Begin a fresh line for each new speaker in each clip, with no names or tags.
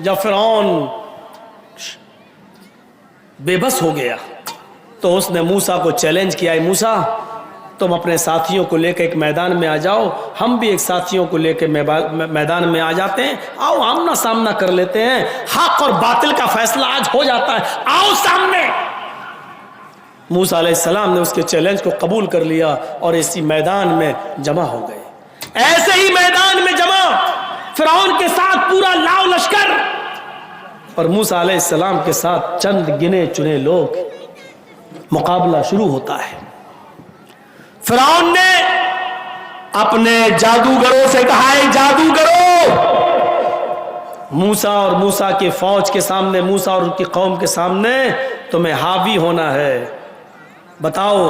جب فرعون بے بس ہو گیا تو اس نے موسیٰ کو چیلنج کیا، اے موسیٰ تم اپنے ساتھیوں کو لے کے ایک میدان میں آ جاؤ، ہم بھی ایک ساتھیوں کو لے کے میدان میں آ جاتے ہیں، آؤ آمنا سامنا کر لیتے ہیں، حق اور باطل کا فیصلہ آج ہو جاتا ہے، آؤ سامنے۔ موسیٰ علیہ السلام نے اس کے چیلنج کو قبول کر لیا اور اسی میدان میں جمع ہو گئے۔ ایسے ہی میدان میں جمع فرعون کے ساتھ پورا لاؤ لشکر اور موسیٰ علیہ السلام کے ساتھ چند گنے چنے لوگ، مقابلہ شروع ہوتا ہے۔ فرعون نے اپنے جادوگروں سے کہا ہے جادوگروں، موسیٰ اور موسیٰ کی فوج کے سامنے، موسیٰ اور ان کی قوم کے سامنے تمہیں حاوی ہونا ہے، بتاؤ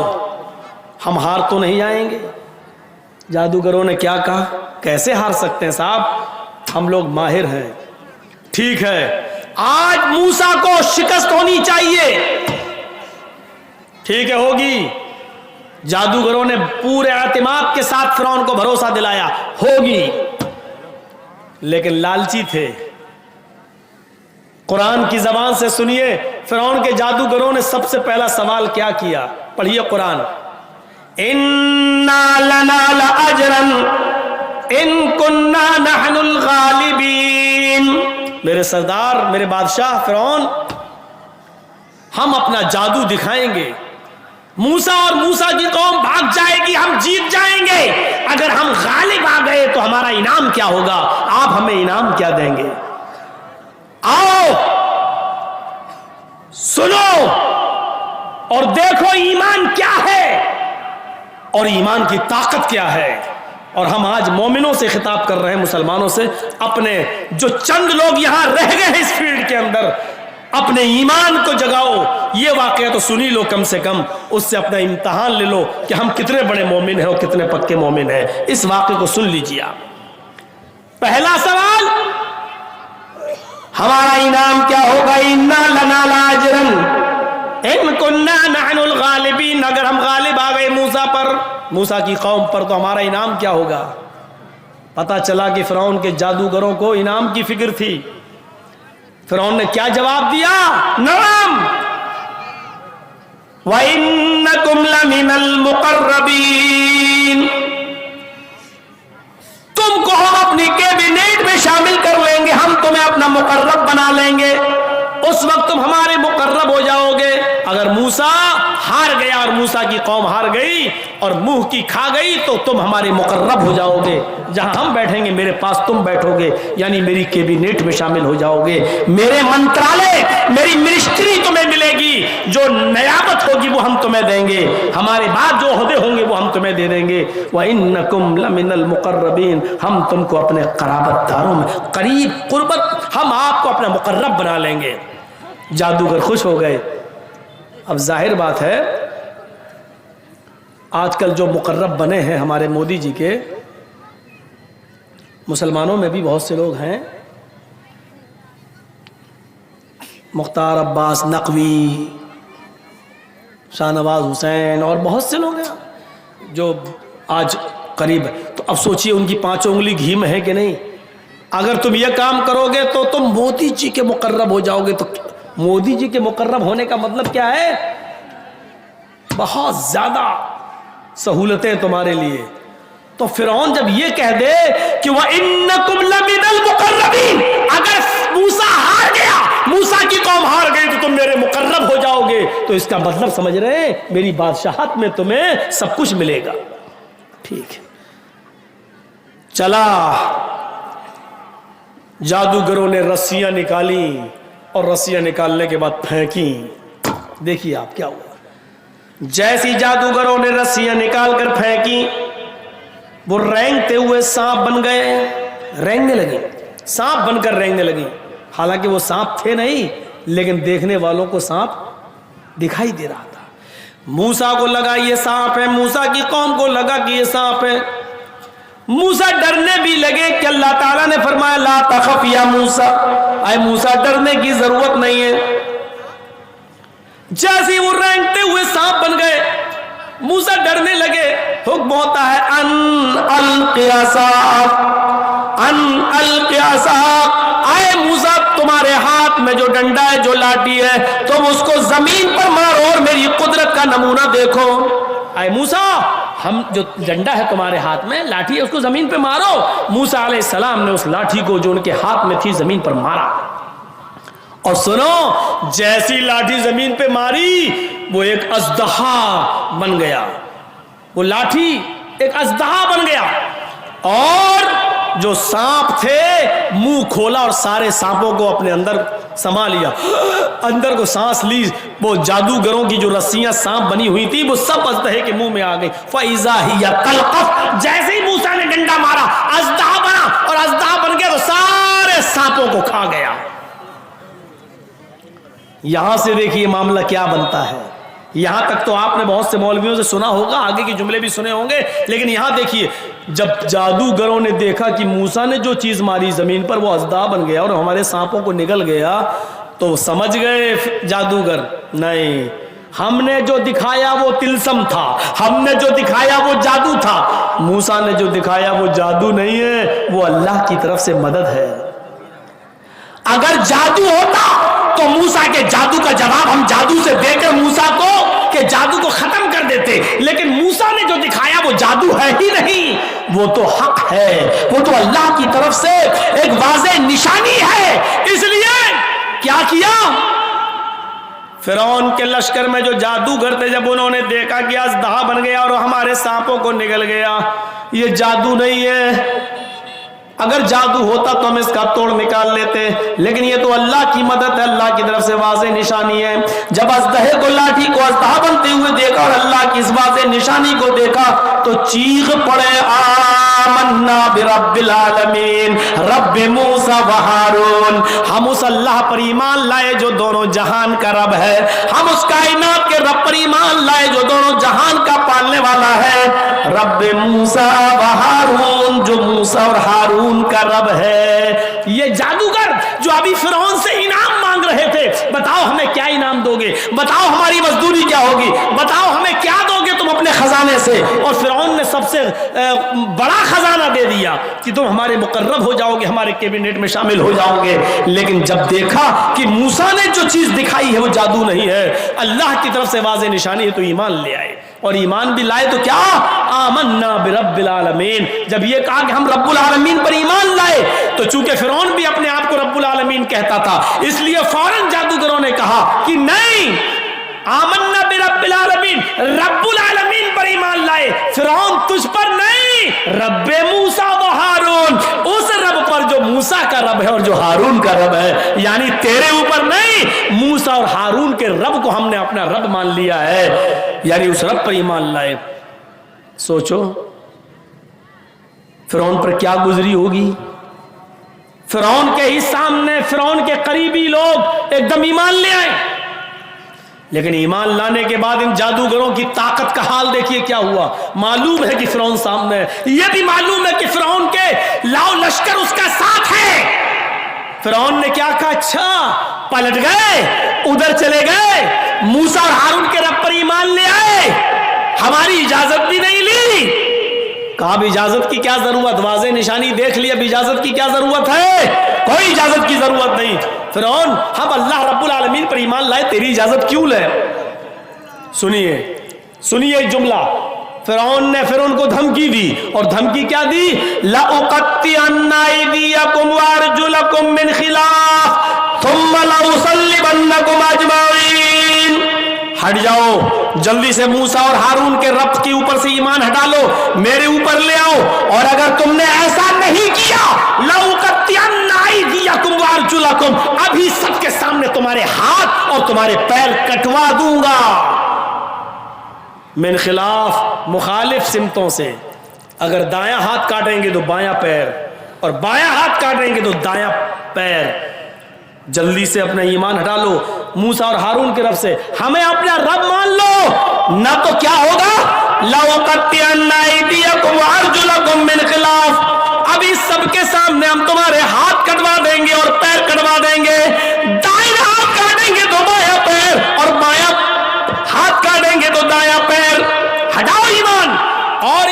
ہم ہار تو نہیں جائیں گے؟ جادوگروں نے کیا کہا؟ کیسے ہار سکتے ہیں صاحب، ہم لوگ ماہر ہیں۔ ٹھیک ہے، آج موسیٰ کو شکست ہونی چاہیے۔ ٹھیک ہے، ہوگی۔ جادوگروں نے پورے اعتماد کے ساتھ فرعون کو بھروسہ دلایا، ہوگی، لیکن لالچی تھے۔ قرآن کی زبان سے سنیے، فرعون کے جادوگروں نے سب سے پہلا سوال کیا کیا؟ پڑھیے قرآن۔ اِنَّا لَنَا لَأَجْرًا إِن كُنَّا نَحْنُ الْغَالِبِينَ۔ میرے سردار، میرے بادشاہ فرعون، ہم اپنا جادو دکھائیں گے، موسیٰ اور موسیٰ کی قوم بھاگ جائے گی، ہم جیت جائیں گے، اگر ہم غالب آ گئے تو ہمارا انعام کیا ہوگا؟ آپ ہمیں انعام کیا دیں گے؟ آؤ سنو اور دیکھو ایمان کیا ہے اور ایمان کی طاقت کیا ہے۔ اور ہم آج مومنوں سے خطاب کر رہے ہیں، مسلمانوں سے، اپنے جو چند لوگ یہاں رہ گئے ہیں اس فیلڈ کے اندر، اپنے ایمان کو جگاؤ۔ یہ واقعہ تو سنی لو، کم سے کم اس سے اپنا امتحان لے لو کہ ہم کتنے بڑے مومن ہیں اور کتنے پکے مومن ہیں۔ اس واقعے کو سن لیجیے آپ۔ پہلا سوال، ہمارا انعام کیا ہوگا؟ اِنَّا لَنَا لَأَجْرًا إِن كُنَّا نَحْنُ الْغَالِبِينَ۔ اگر ہم غالب آ گئے موسیٰ پر، موسیٰ کی قوم پر، تو ہمارا انعام کیا ہوگا؟ پتہ چلا کہ فرعون کے جادوگروں کو انعام کی فکر تھی۔ فرعون نے کیا جواب دیا؟ نعم وَإِنَّكُمْ لَمِنَ الْمُقَرَّبِينَ، تم کو ہم اپنی کیبنیٹ میں شامل کر لیں گے، ہم تمہیں اپنا مقرب بنا لیں گے، اس وقت تم ہمارے مقرب ہو جاؤ گے۔ اگر موسیٰ ہار گیا اور موسیٰ کی قوم ہار گئی اور منہ کی کھا گئی تو تم ہمارے مقرب ہو جاؤ گے، جہاں ہم بیٹھیں گے میرے پاس تم بیٹھو گے، یعنی میری کیبنیٹ میں شامل ہو جاؤ گے، میرے منترالے، میری منسٹری تمہیں ملے گی، جو نیابت ہوگی وہ ہم تمہیں دیں گے، ہمارے بعد جو عہدے ہوں گے وہ ہم تمہیں دے دیں گے۔ وَإِنَّكُمْ لَمِنَ الْمُقَرَّبِينَ، ہم تم کو اپنے قرابت داروں میں، قریب قربت، ہم آپ کو اپنا مقرب بنا لیں گے۔ جادوگر خوش ہو گئے۔ اب ظاہر بات ہے، آج کل جو مقرب بنے ہیں ہمارے مودی جی کے، مسلمانوں میں بھی بہت سے لوگ ہیں، مختار عباس نقوی، شاہ نواز حسین اور بہت سے لوگ ہیں جو آج قریب، تو اب سوچئے ان کی پانچوں انگلی گھی میں ہے کہ نہیں؟ اگر تم یہ کام کرو گے تو تم مودی جی کے مقرب ہو جاؤ گے۔ تو مودی جی کے مقرب ہونے کا مطلب کیا ہے؟ بہت زیادہ سہولتیں تمہارے لیے۔ تو فرعون جب یہ کہہ دے کہ وَإِنَّكُمْ لَمِنَ الْمُقَرَّبِينَ، اگر موسیٰ ہار گیا، موسیٰ کی قوم ہار گئی تو تم میرے مقرب ہو جاؤ گے، تو اس کا مطلب سمجھ رہے ہیں میری بادشاہت میں تمہیں سب کچھ ملے گا۔ ٹھیک ہے، چلا جادوگروں نے رسیاں نکالی اور رسیاں نکالنے کے بعد پھینکی۔ دیکھیے آپ کیا ہوا، جیسی جادوگروں نے رسیاں نکال کر پھینکی، وہ رینگتے ہوئے سانپ بن گئے، رینگنے لگے، سانپ بن کر رینگنے لگی۔ حالانکہ وہ سانپ تھے نہیں، لیکن دیکھنے والوں کو سانپ دکھائی دے رہا تھا۔ موسیٰ کو لگا یہ سانپ ہے، موسیٰ کی قوم کو لگا کہ یہ سانپ ہے۔ موسیٰ ڈرنے بھی لگے کہ اللہ تعالیٰ نے فرمایا لا تخف یا موسیٰ، اے موسیٰ ڈرنے کی ضرورت نہیں ہے۔ جیسے وہ رینگتے ہوئے سانپ بن گئے، موسیٰ ڈرنے لگے، حکم ہوتا ہے ان القی عصاک، ان القی عصاک، اے موسیٰ تم میں جو ڈنڈا ہے جو لاٹھی ہے تم اس کو زمین پر مارو اور میری قدرت کا نمونہ دیکھو. اے موسیٰ ہم جو ڈنڈا ہے تمہارے ہاتھ میں لاٹھی ہے اس کو زمین پہ مارو. موسیٰ علیہ السلام نے اس لاٹھی کو جو ان کے ہاتھ میں تھی زمین پر مارا. اور سنو جیسی لاٹھی زمین پہ ماری وہ ایک اژدہا بن گیا. وہ لاٹھی ایک اژدہا بن گیا اور جو سانپ تھے منہ کھولا اور سارے سانپوں کو اپنے اندر سما لیا. اندر کو سانس لی. وہ جادوگروں کی جو رسیاں سانپ بنی ہوئی تھی وہ سب اژدہے کے منہ میں آ گئی. فَإِذَا هِيَ تَلْقَفُ جیسے ہی موسیٰ نے ڈنڈا مارا اژدہا بنا اور اژدہا بن گیا تو سارے سانپوں کو کھا گیا. یہاں سے دیکھیے معاملہ کیا بنتا ہے. یہاں تک تو آپ نے بہت سے مولویوں سے سنا ہوگا, آگے کے جملے بھی سنے ہوں گے, لیکن یہاں دیکھیے جب جادوگروں نے دیکھا کہ موسیٰ نے جو چیز ماری زمین پر وہ اژدہا بن گیا اور ہمارے سانپوں کو نگل گیا تو سمجھ گئے جادوگر نہیں, ہم نے جو دکھایا وہ تلسم تھا, ہم نے جو دکھایا وہ جادو تھا. موسیٰ نے جو دکھایا وہ جادو نہیں ہے, وہ اللہ کی طرف سے مدد ہے. اگر جادو ہوتا تو موسیٰ کے جادو کا جواب ہم جادو سے دے کر موسیٰ کو کہ جادو کو ختم کر دیتے, لیکن موسیٰ نے جو دکھایا وہ جادو ہے ہی نہیں, وہ تو حق ہے, وہ تو اللہ کی طرف سے ایک واضح نشانی ہے. اس لیے کیا کیا فرعون کے لشکر میں جو جادوگر تھے, جب انہوں نے دیکھا کہ اژدہا بن گیا اور ہمارے سانپوں کو نگل گیا, یہ جادو نہیں ہے. اگر جادو ہوتا تو ہم اس کا توڑ نکال لیتے, لیکن یہ تو اللہ کی مدد ہے, اللہ کی طرف سے واضح نشانی ہے. جب اژدہے کو لاٹھی کو اژدہا بنتے ہوئے دیکھا اور اللہ کی اس واضح نشانی کو دیکھا تو چیخ پڑے آمنا برب العالمین رب موسیٰ و ہارون. ہم اس اللہ پر ایمان لائے جو دونوں جہان کا رب ہے, ہم اس کائنات کے رب پر ایمان لائے جو دونوں جہان کا پالنے والا ہے, رب موسیٰ و ہارون جو موسیٰ اور ہارون کا رب ہے. یہ جادوگر جو ابھی فرعون سے انعام مانگ رہے تھے, بتاؤ ہمیں کیا انعام دو گے, بتاؤ ہماری مزدوری کیا ہوگی, بتاؤ ہمیں کیا دو گے تم اپنے خزانے سے. اور فرعون نے سب سے بڑا خزانہ دے دیا کہ تم ہمارے مقرب ہو جاؤ گے, ہمارے کیبنٹ میں شامل ہو جاؤ گے. لیکن جب دیکھا کہ موسیٰ نے جو چیز دکھائی ہے وہ جادو نہیں ہے, اللہ کی طرف سے واضح نشانی ہے, تو ایمان لے آئے. اور ایمان بھی لائے تو کیا آمنا برب العالمین. جب یہ کہا کہ ہم رب العالمین پر ایمان لائے تو چونکہ فرعون بھی اپنے آپ کو رب العالمین کہتا تھا, اس لیے فوراً جادوگروں نے کہا کہ نہیں, آمنا برب العالمین, رب العالمین پر ایمان لائے, فرعون تجھ پر نہیں, رب موسیٰ و ہارون, اس رب پر جو موسیٰ کا رب ہے اور جو ہارون کا رب ہے, یعنی تیرے اوپر نہیں, موسیٰ اور ہارون کے رب کو ہم نے اپنا رب مان لیا ہے, یعنی اس رب پر ایمان لائے. سوچو فرعون پر کیا گزری ہوگی. فرعون کے ہی سامنے فرعون کے قریبی لوگ ایک دم ایمان لے آئے, لیکن ایمان لانے کے بعد ان جادوگروں کی طاقت کا حال دیکھیے کیا ہوا. معلوم ہے کہ فرعون سامنے ہے, یہ بھی معلوم ہے کہ فرعون کے لاؤ لشکر اس کا ساتھ ہے. فرعون نے کیا کہا, اچھا پلٹ گئے, ادھر چلے گئے, موسیٰ اور ہارون کے رب پر ایمان لے آئے, ہماری اجازت بھی نہیں لی. کہا اب اجازت کی کیا ضرورت, واضح نشانی دیکھ لی, اب اجازت کی کیا ضرورت ہے, کوئی اجازت کی ضرورت نہیں. فرعون ہم اللہ رب العالمین پر ایمان لائے, تیری اجازت کیوں لے. سنیے جملہ, فرعون نے پھر ان کو دھمکی دی, اور دھمکی کیا دی, لَأُقَطِّعَنَّ أَيْدِيَكُمْ وَأَرْجُلَكُمْ مِنْ خِلَافٍ ثُمَّ لَأُصَلِّبَنَّكُمْ أَجْمَعِينَ. ہٹ جاؤ, جلدی سے موسیٰ اور ہارون کے رب کے اوپر سے ایمان ہٹا لو, میرے اوپر لے آؤ, اور اگر تم نے ایسا نہیں کیا لَأُقَطِّعَنَّ أَيْدِيَكُمْ وَأَرْجُلَكُمْ, ابھی سب کے سامنے تمہارے ہاتھ اور تمہارے پیر کٹوا دوں گا. من خلاف, مخالف سمتوں سے. اگر دایاں ہاتھ کاٹیں گے تو بایاں پیر, اور بایاں ہاتھ کاٹیں گے تو دایاں پیر. جلدی سے اپنا ایمان ہٹا لو موسیٰ اور ہارون کے رب سے, ہمیں اپنا رب مان لو, نہ تو کیا ہوگا, لَأُقَطِّعَنَّ أَيْدِيَكُمْ وَأَرْجُلَكُمْ مِنْ خِلَافٍ, ابھی سب کے سامنے ہم تمہارے ہاتھ کٹوا دیں گے اور پیر کٹوا دیں گے. دائیں ہاتھ کاٹیں گے تو بایاں پیر, اور بایاں ہاتھ کاٹیں گے تو دایاں پیر. ہٹاؤ ایمان. اور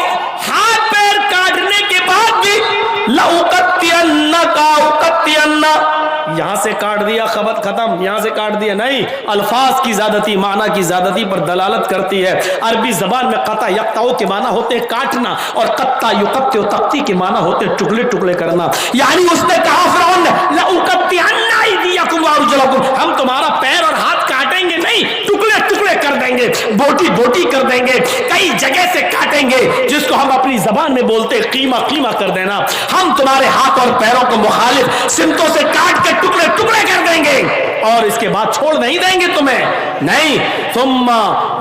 ہاتھ پیر کاٹنے کے بعد بھی لَأُقَطِّعَنَّ, یہاں سے کاٹ دیا خبر ختم، یہاں سے کاٹ دیا، نہیں، الفاظ کی زیادتی معنی کی زیادتی پر دلالت کرتی ہے۔ عربی زبان میں قطع یقطع کے معنی ہوتے ہیں کاٹنا، اور قطع یقطع تقطیع کے معنی ہوتے ہیں ٹکڑے ٹکڑے کرنا۔ یعنی اس نے کہا فرعون نے لأقطعن أيديكم وأرجلكم، ہم تمہارا پیر اور ہاتھ کاٹیں گے نہیں، ٹکڑے ٹکڑے کر دیں گے، بوٹی بوٹی کر دیں گے، کئی جگہ سے کاٹیں گے، جس کو ہم اپنی زبان میں بولتے ہیں قیمہ قیمہ کر دینا۔ ہم تمہارے ہاتھ اور پیروں کو مخالف سمتوں سے کاٹ کے ٹکڑے ٹکڑے کر دیں گے، اور اس کے بعد چھوڑ نہیں دیں گے تمہیں، نہیں، ثم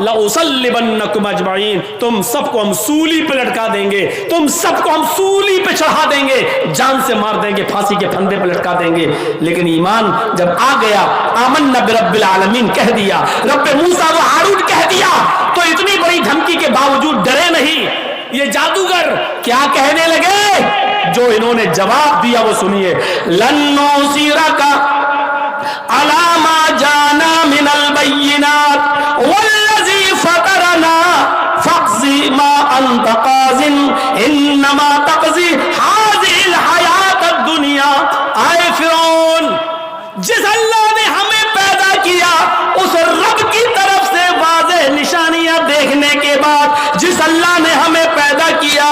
لأصلبنكم اجمعین، تم سب کو ہم سولی پہ لٹکا دیں گے، تم سب کو ہم سولی پہ چڑھا دیں گے، جان سے مار دیں گے، پھانسی کے پھندے پہ لٹکا دیں گے۔ لیکن ایمان جب آ گیا، آمنا برب العالمین کہہ دیا، رب موسیٰ و ہارون کہہ دیا، تو اتنی بڑی دھمکی کے باوجود ڈرے نہیں۔ یہ جادوگر کیا کہنے لگے؟ جو انہوں نے جواب دیا وہ سنیے، لن نُصِرَكَ عَلَى مَا جَاءَنَا مِنَ الْبَيِّنَاتِ وَالَّذِي فَطَرَنَا فَاقْضِ مَا أَنْتَ قَاضٍ إِنَّمَا تَقْضِي هَٰذِهِ الْحَيَاةَ الدُّنْيَا۔ آئے فرعون، جس اللہ نے ہمیں پیدا کیا اس رب کی طرف سے واضح نشانیاں دیکھنے کے بعد، جس اللہ نے ہمیں پیدا کیا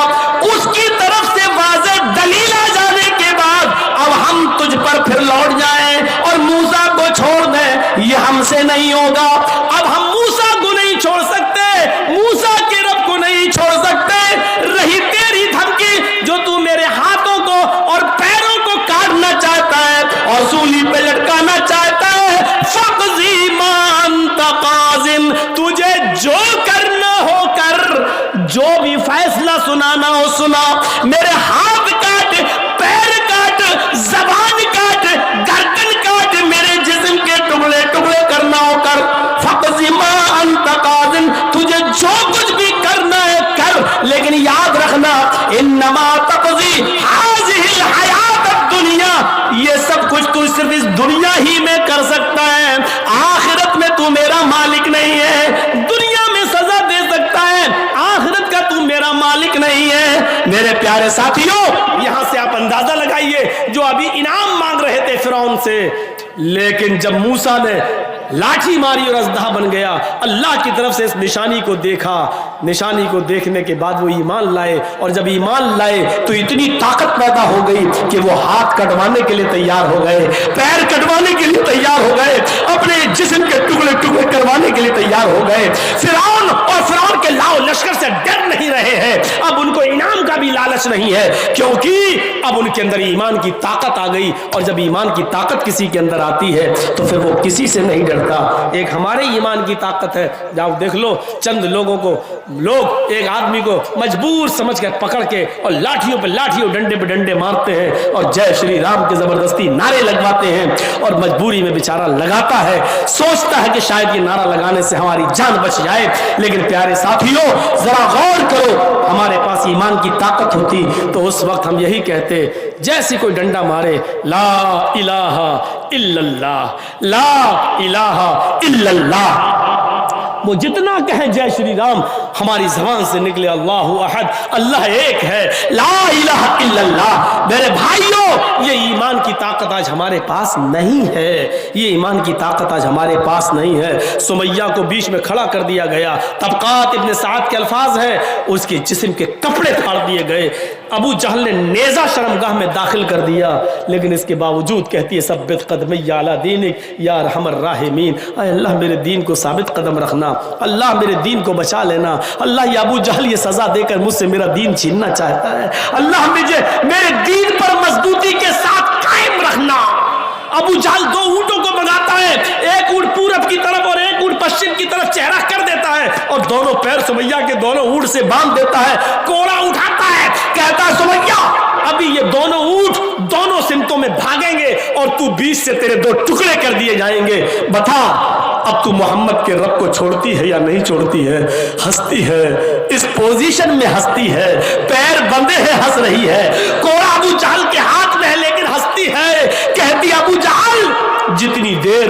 اس کی طرف سے واضح دلیل آ جانے کے بعد، اب ہم تجھ پر پھر لوٹ جائیں اور موسیٰ کو چھوڑ دیں، یہ ہم سے نہیں ہوگا۔ اب ہم موسیٰ کو نہیں چھوڑ سکتے، موسیٰ کے رب کو نہیں چھوڑ سکتے۔ رہی تیری دھمکی جو تو میرے ہاتھوں کو اور پیروں کو کاٹنا چاہتا ہے اور سولی پہ لٹکانا چاہتا ہے، فَاقْضِ مَا أَنْتَ قَاضٍ، تجھے جو کرنا ہو کر، جو بھی فیصلہ سنانا ہو سنا، میرے ہاتھ کاٹ، پیر کاٹ، زبان کاٹ، گردن کاٹ، میرے جسم کے ٹکڑے ٹکڑے کرنا ہو کر، فَاقْضِ مَا أَنْتَ قَاضٍ، تجھے جو کچھ بھی کرنا ہے کر، لیکن یاد رکھنا، إِنَّمَا تَقْضِي هَٰذِهِ الْحَيَاةَ الدُّنْيَا، یہ سب کچھ تو صرف اس دنیا ہی میں کر سکتا ہے، آخرت میں تو میرا مالک نہیں ہے۔ دنیا میں سزا دے سکتا ہے، آخرت کا تو میرا مالک نہیں ہے۔ میرے پیارے ساتھیوں، یہاں سے آپ اندازہ لگائیے، جو ابھی انعام مانگ رہے تھے فرعون سے، لیکن جب موسیٰ نے لاٹھی ماری اور اژدہا بن گیا، اللہ کی طرف سے اس نشانی کو دیکھا، نشانی کو دیکھنے کے بعد وہ ایمان لائے، اور جب ایمان لائے تو اتنی طاقت پیدا ہو گئی کہ وہ ہاتھ کٹوانے کے لیے تیار ہو گئے، پیر کٹوانے کے لیے تیار ہو گئے، اپنے جسم کے ٹکڑے ٹکڑے کروانے کے لیے تیار ہو گئے۔ فرعون اور فرعون کے لاؤ لشکر سے ڈر نہیں رہے ہیں، اب ان کو انعام کا بھی لالچ نہیں ہے، کیونکہ اب ان کے اندر ایمان کی طاقت آ گئی، اور جب ایمان کی طاقت کسی کے اندر آتی ہے تو پھر وہ کسی سے نہیں ڈرتا۔ ایک ہمارے ایمان کی طاقت ہے، جاؤ دیکھ لو، چند لوگوں کو لوگ ایک آدمی کو مجبور سمجھ کر پکڑ کے اور لاٹھیوں پہ لاٹھیوں، ڈنڈے پہ ڈنڈے مارتے ہیں، اور جے شری رام کے زبردستی نعرے لگواتے ہیں، اور مجبوری میں بیچارہ لگاتا ہے، سوچتا ہے کہ شاید یہ نعرہ لگانے سے ہماری جان بچ جائے۔ لیکن پیارے ساتھیوں، ذرا غور کرو، ہمارے پاس ایمان کی طاقت ہوتی تو اس وقت ہم یہی کہتے، جیسی کوئی ڈنڈا مارے، لا الہ الا اللہ، لا الہ الا اللہ، وہ جتنا کہیں جے شری رام، ہماری زبان سے نکلے اللہ احد، اللہ ایک ہے، لا الہ الا اللہ۔ میرے بھائیوں، یہ ایمان کی طاقت آج ہمارے پاس نہیں ہے، یہ ایمان کی طاقت آج ہمارے پاس نہیں ہے۔ سمیہ کو بیچ میں کھڑا کر دیا گیا، طبقات ابن سعد کے الفاظ ہیں، اس کے جسم کے کپڑے پھاڑ دیے گئے، ابو جہل نے نیزہ شرمگاہ میں داخل کر دیا، لیکن اس کے باوجود کہتی ہے ثبت قدمی علی دینک یا ارحم الراحمین، اے اللہ میرے دین کو ثابت قدم رکھنا، اللہ میرے دین کو بچا لینا، اللہ یہ ابو جہل یہ سزا دے کر مجھ سے میرا دین چھیننا چاہتا ہے، اللہ مجھے میرے دین پر مضبوطی کے ساتھ قائم رکھنا۔ ابو جہل دو اونٹوں کو بناتا ہے، ایک اونٹ پورب کی طرف اور ایک اونٹ پشچم کی طرف چہرہ کر دیتا ہے، اور دونوں پیر سمیہ کے دونوں اونٹ سے باندھ دیتا ہے، کوڑا اٹھاتا ہے، کہتا ہے سمیہ ابھی یہ دونوں اونٹ دونوں سمتوں میں بھاگیں گے اور تو بیچ سے تیرے دو ٹکڑے کر دیے جائیں گے، بتا اب تو محمد کے رب کو چھوڑتی ہے یا نہیں چھوڑتی ہے؟ ہنستی ہے، اس پوزیشن میں ہنستی ہے، پیر بندے ہیں ہنس رہی ہے، کوڑا ابو جہل کے ہاتھ میں ہے لیکن ہنستی ہے، کہتی ابو جہل جتنی دیر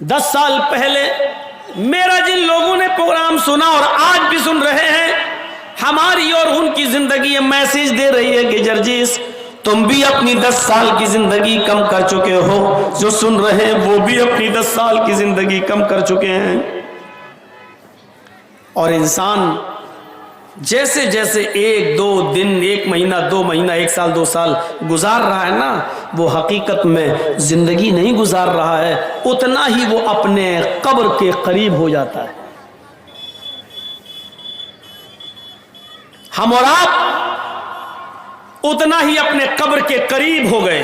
10 سال پہلے میرا جن لوگوں نے پروگرام سنا اور آج بھی سن رہے ہیں، ہماری اور ان کی زندگی میسج دے رہی ہے کہ جرجیس تم بھی اپنی 10 سال کی زندگی کم کر چکے ہو، جو سن رہے ہیں وہ بھی اپنی 10 سال کی زندگی کم کر چکے ہیں۔ اور انسان جیسے جیسے 1-2 دن، 1 مہینہ، 2 مہینہ، 1 سال، 2 سال گزار رہا ہے نا، وہ حقیقت میں زندگی نہیں گزار رہا ہے، اتنا ہی وہ اپنے قبر کے قریب ہو جاتا ہے۔ ہم اور آپ اتنا ہی اپنے قبر کے قریب ہو گئے۔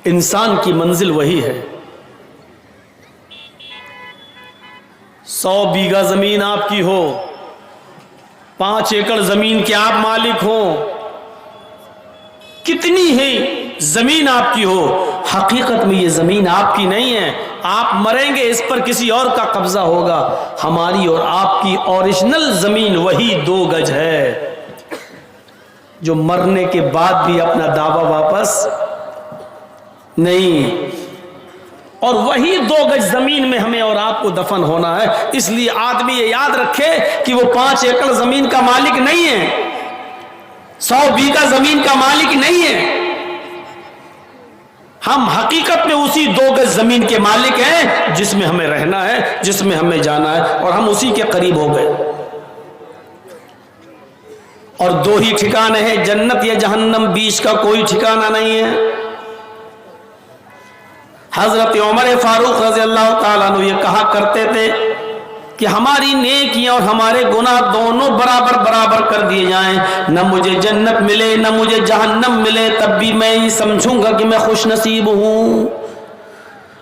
انسان کی منزل وہی ہے۔ 100 بیگھہ زمین آپ کی ہو، 5 ایکڑ زمین کے آپ مالک ہوں، کتنی ہی زمین آپ کی ہو، حقیقت میں یہ زمین آپ کی نہیں ہے۔ آپ مریں گے، اس پر کسی اور کا قبضہ ہوگا۔ ہماری اور آپ کی اوریجنل زمین وہی 2 گج ہے، جو مرنے کے بعد بھی اپنا دعویٰ واپس نہیں، اور وہی 2 گج زمین میں ہمیں اور آپ کو دفن ہونا ہے۔ اس لیے آدمی یہ یاد رکھے کہ وہ 5 ایکڑ زمین کا مالک نہیں ہے، 100 بیگھہ زمین کا مالک نہیں ہے۔ ہم حقیقت میں اسی 2 گج زمین کے مالک ہیں جس میں ہمیں رہنا ہے، جس میں ہمیں جانا ہے، اور ہم اسی کے قریب ہو گئے۔ اور 2 ہی ٹھکانے ہیں، جنت یا جہنم، بیچ کا کوئی ٹھکانہ نہیں ہے۔ حضرت عمر فاروق رضی اللہ تعالیٰ عنہ یہ کہا کرتے تھے کہ ہماری نیکیاں اور ہمارے گناہ دونوں برابر برابر کر دیے جائیں، نہ مجھے جنت ملے نہ مجھے جہنم ملے، تب بھی میں یہ سمجھوں گا کہ میں خوش نصیب ہوں۔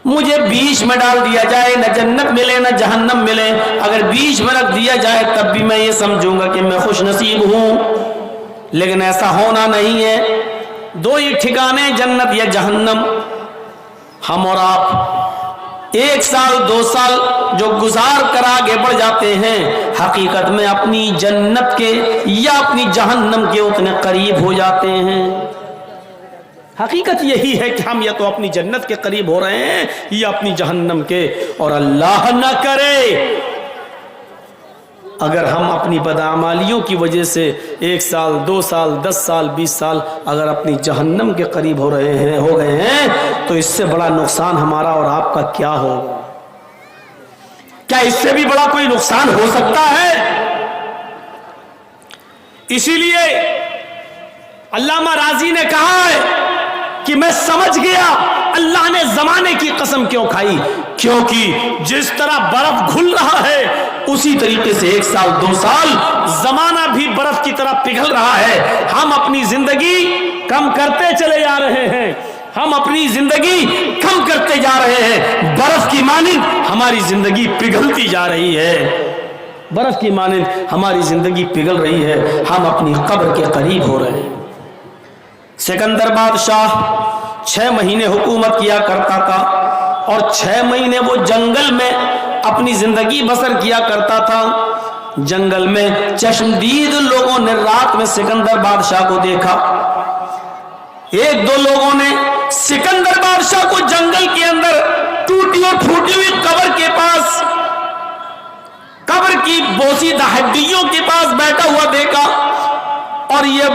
مجھے بیچ میں ڈال دیا جائے، نہ جنت ملے نہ جہنم ملے، اگر بیچ میں رکھ دیا جائے تب بھی میں یہ سمجھوں گا کہ میں خوش نصیب ہوں۔ لیکن ایسا ہونا نہیں ہے، 2 ہی ٹھکانے، جنت یا جہنم۔ ہم اور آپ 1 سال 2 سال جو گزار کر آگے بڑھ جاتے ہیں، حقیقت میں اپنی جنت کے یا اپنی جہنم کے اتنے قریب ہو جاتے ہیں۔ حقیقت یہی ہے کہ ہم یا تو اپنی جنت کے قریب ہو رہے ہیں یا اپنی جہنم کے، اور اللہ نہ کرے اگر ہم اپنی بدعمالیوں کی وجہ سے 1 سال 2 سال 10 سال 20 سال اگر اپنی جہنم کے قریب ہو گئے ہیں، تو اس سے بڑا نقصان ہمارا اور آپ کا کیا ہوگا؟ کیا اس سے بھی بڑا کوئی نقصان ہو سکتا ہے؟ اسی لیے علامہ راضی نے کہا ہے کہ میں سمجھ گیا اللہ نے زمانے کی قسم کیوں کھائی، کیونکہ جس طرح برف گھل رہا ہے اسی طریقے سے 1 سال 2 سال زمانہ بھی برف کی طرح پگھل رہا ہے۔ ہم اپنی زندگی کم کرتے چلے جا رہے ہیں، ہم اپنی زندگی کم کرتے جا رہے ہیں، برف کی مانند ہماری زندگی پگھلتی جا رہی ہے، برف کی مانند ہماری زندگی پگھل رہی ہے، ہم اپنی قبر کے قریب ہو رہے ہیں۔ سکندر بادشاہ 6 مہینے حکومت کیا کرتا تھا، اور 6 مہینے وہ جنگل میں اپنی زندگی بسر کیا کرتا تھا۔ جنگل میں چشمدید لوگوں نے رات میں سکندر بادشاہ کو دیکھا۔ 1-2 لوگوں نے سکندر بادشاہ کو جنگل کے اندر ٹوٹی اور پھوٹی ہوئی قبر کے پاس، قبر کی بوسیدہ ہڈیوں کے پاس بیٹھا ہوا دیکھا، اور یہ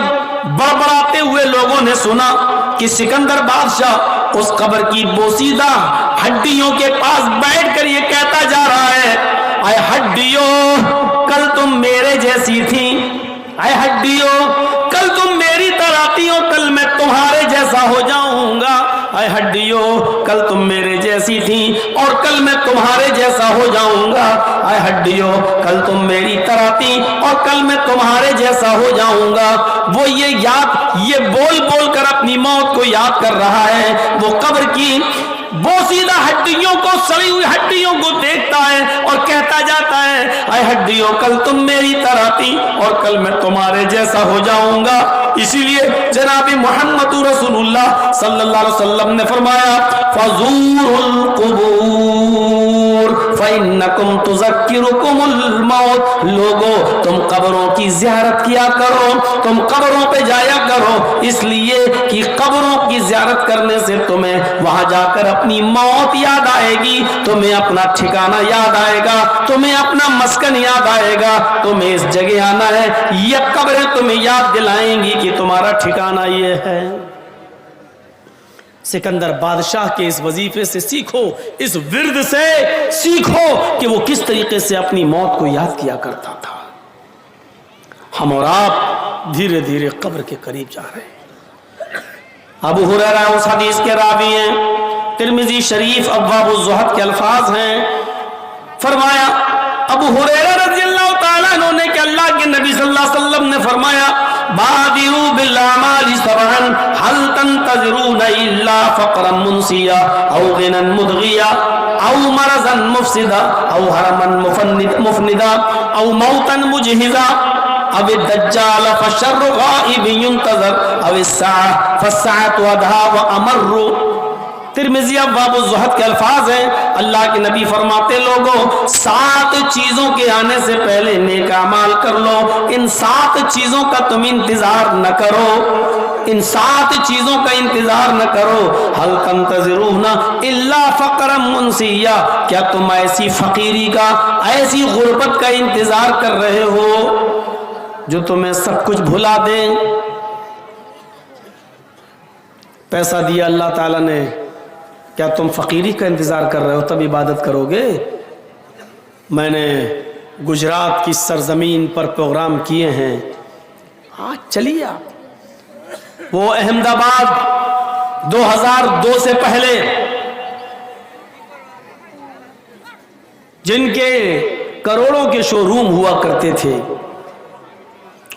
بڑبڑاتے ہوئے لوگوں نے سنا کہ سکندر بادشاہ اس قبر کی بوسیدہ ہڈیوں کے پاس بیٹھ کر یہ کہتا جا رہا ہے، اے ہڈیوں کل تم میرے جیسی تھی، اے ہڈیوں کل تم میری طرح تھی، اور کل میں تمہارے جیسا ہو جاؤں گا، اے ہڈیوں کل تم میرے جیسی تھی اور کل میں تمہارے جیسا ہو جاؤں گا، اے ہڈیوں کل تم میری طرح تھی اور کل میں تمہارے جیسا ہو جاؤں گا۔ وہ یہ بول بول کر اپنی موت کو یاد کر رہا ہے، وہ قبر کی بوسیدہ ہڈیوں کو، سڑی ہوئی ہڈیوں کو دیکھتا ہے اور کہتا جاتا ہے، اے ہڈیوں کل تم میری طرح تھی اور کل میں تمہارے جیسا ہو جاؤں گا۔ اسی لیے جناب محمد رسول اللہ صلی اللہ علیہ وسلم نے فرمایا، فزوروا القبور فَإِنَّكُمْ تُذَكِّرُكُمُ الْمَوْتِ، لوگو تم قبروں کی زیارت کیا کرو، تم قبروں پہ جایا کرو، اس لیے کہ قبروں کی زیارت کرنے سے تمہیں وہاں جا کر اپنی موت یاد آئے گی، تمہیں اپنا ٹھکانہ یاد آئے گا، تمہیں اپنا مسکن یاد آئے گا، تمہیں اس جگہ آنا ہے، یہ قبریں تمہیں یاد دلائیں گی کہ تمہارا ٹھکانہ یہ ہے۔ سکندر بادشاہ کے اس وظیفے سے سیکھو، اس ورد سے سیکھو کہ وہ کس طریقے سے اپنی موت کو یاد کیا کرتا تھا۔ ہم اور آپ دھیرے دھیرے قبر کے قریب جا رہے ہیں۔ ابو ہریرہ اس حدیث کے راوی ہیں، ترمذی شریف ابواب الزہد کے الفاظ ہیں، فرمایا ابو ہریرہ رضی اللہ تعالیٰ عنہ نے کہ اللہ کے نبی صلی اللہ علیہ وسلم نے فرمایا بادروا بالاعمال سبعا هل تنتظرون الا فقرا منسیا او غنى مدغیا او مرضا مفسدا او هرما مفندا او موتا مجهزا او الدجال فشر غائب ينتظر او الساعة فالساعة ادھا وامر۔ ترمذی ابواب الزہد کے الفاظ ہیں، اللہ کے نبی فرماتے لوگوں 7 چیزوں کے آنے سے پہلے نیک اعمال کر لو، ان 7 چیزوں کا تم انتظار نہ کرو، ان 7 چیزوں کا انتظار نہ کرو۔ هل تنتظرون الا فقرا منسیا، کیا تم ایسی فقیری کا، ایسی غربت کا انتظار کر رہے ہو جو تمہیں سب کچھ بھلا دے؟ پیسہ دیا اللہ تعالیٰ نے، کیا تم فقیری کا انتظار کر رہے ہو تب عبادت کرو گے؟ میں نے گجرات کی سرزمین پر پروگرام کیے ہیں، آج چلیے آپ وہ احمد آباد 2002 سے پہلے جن کے کروڑوں کے شو روم ہوا کرتے تھے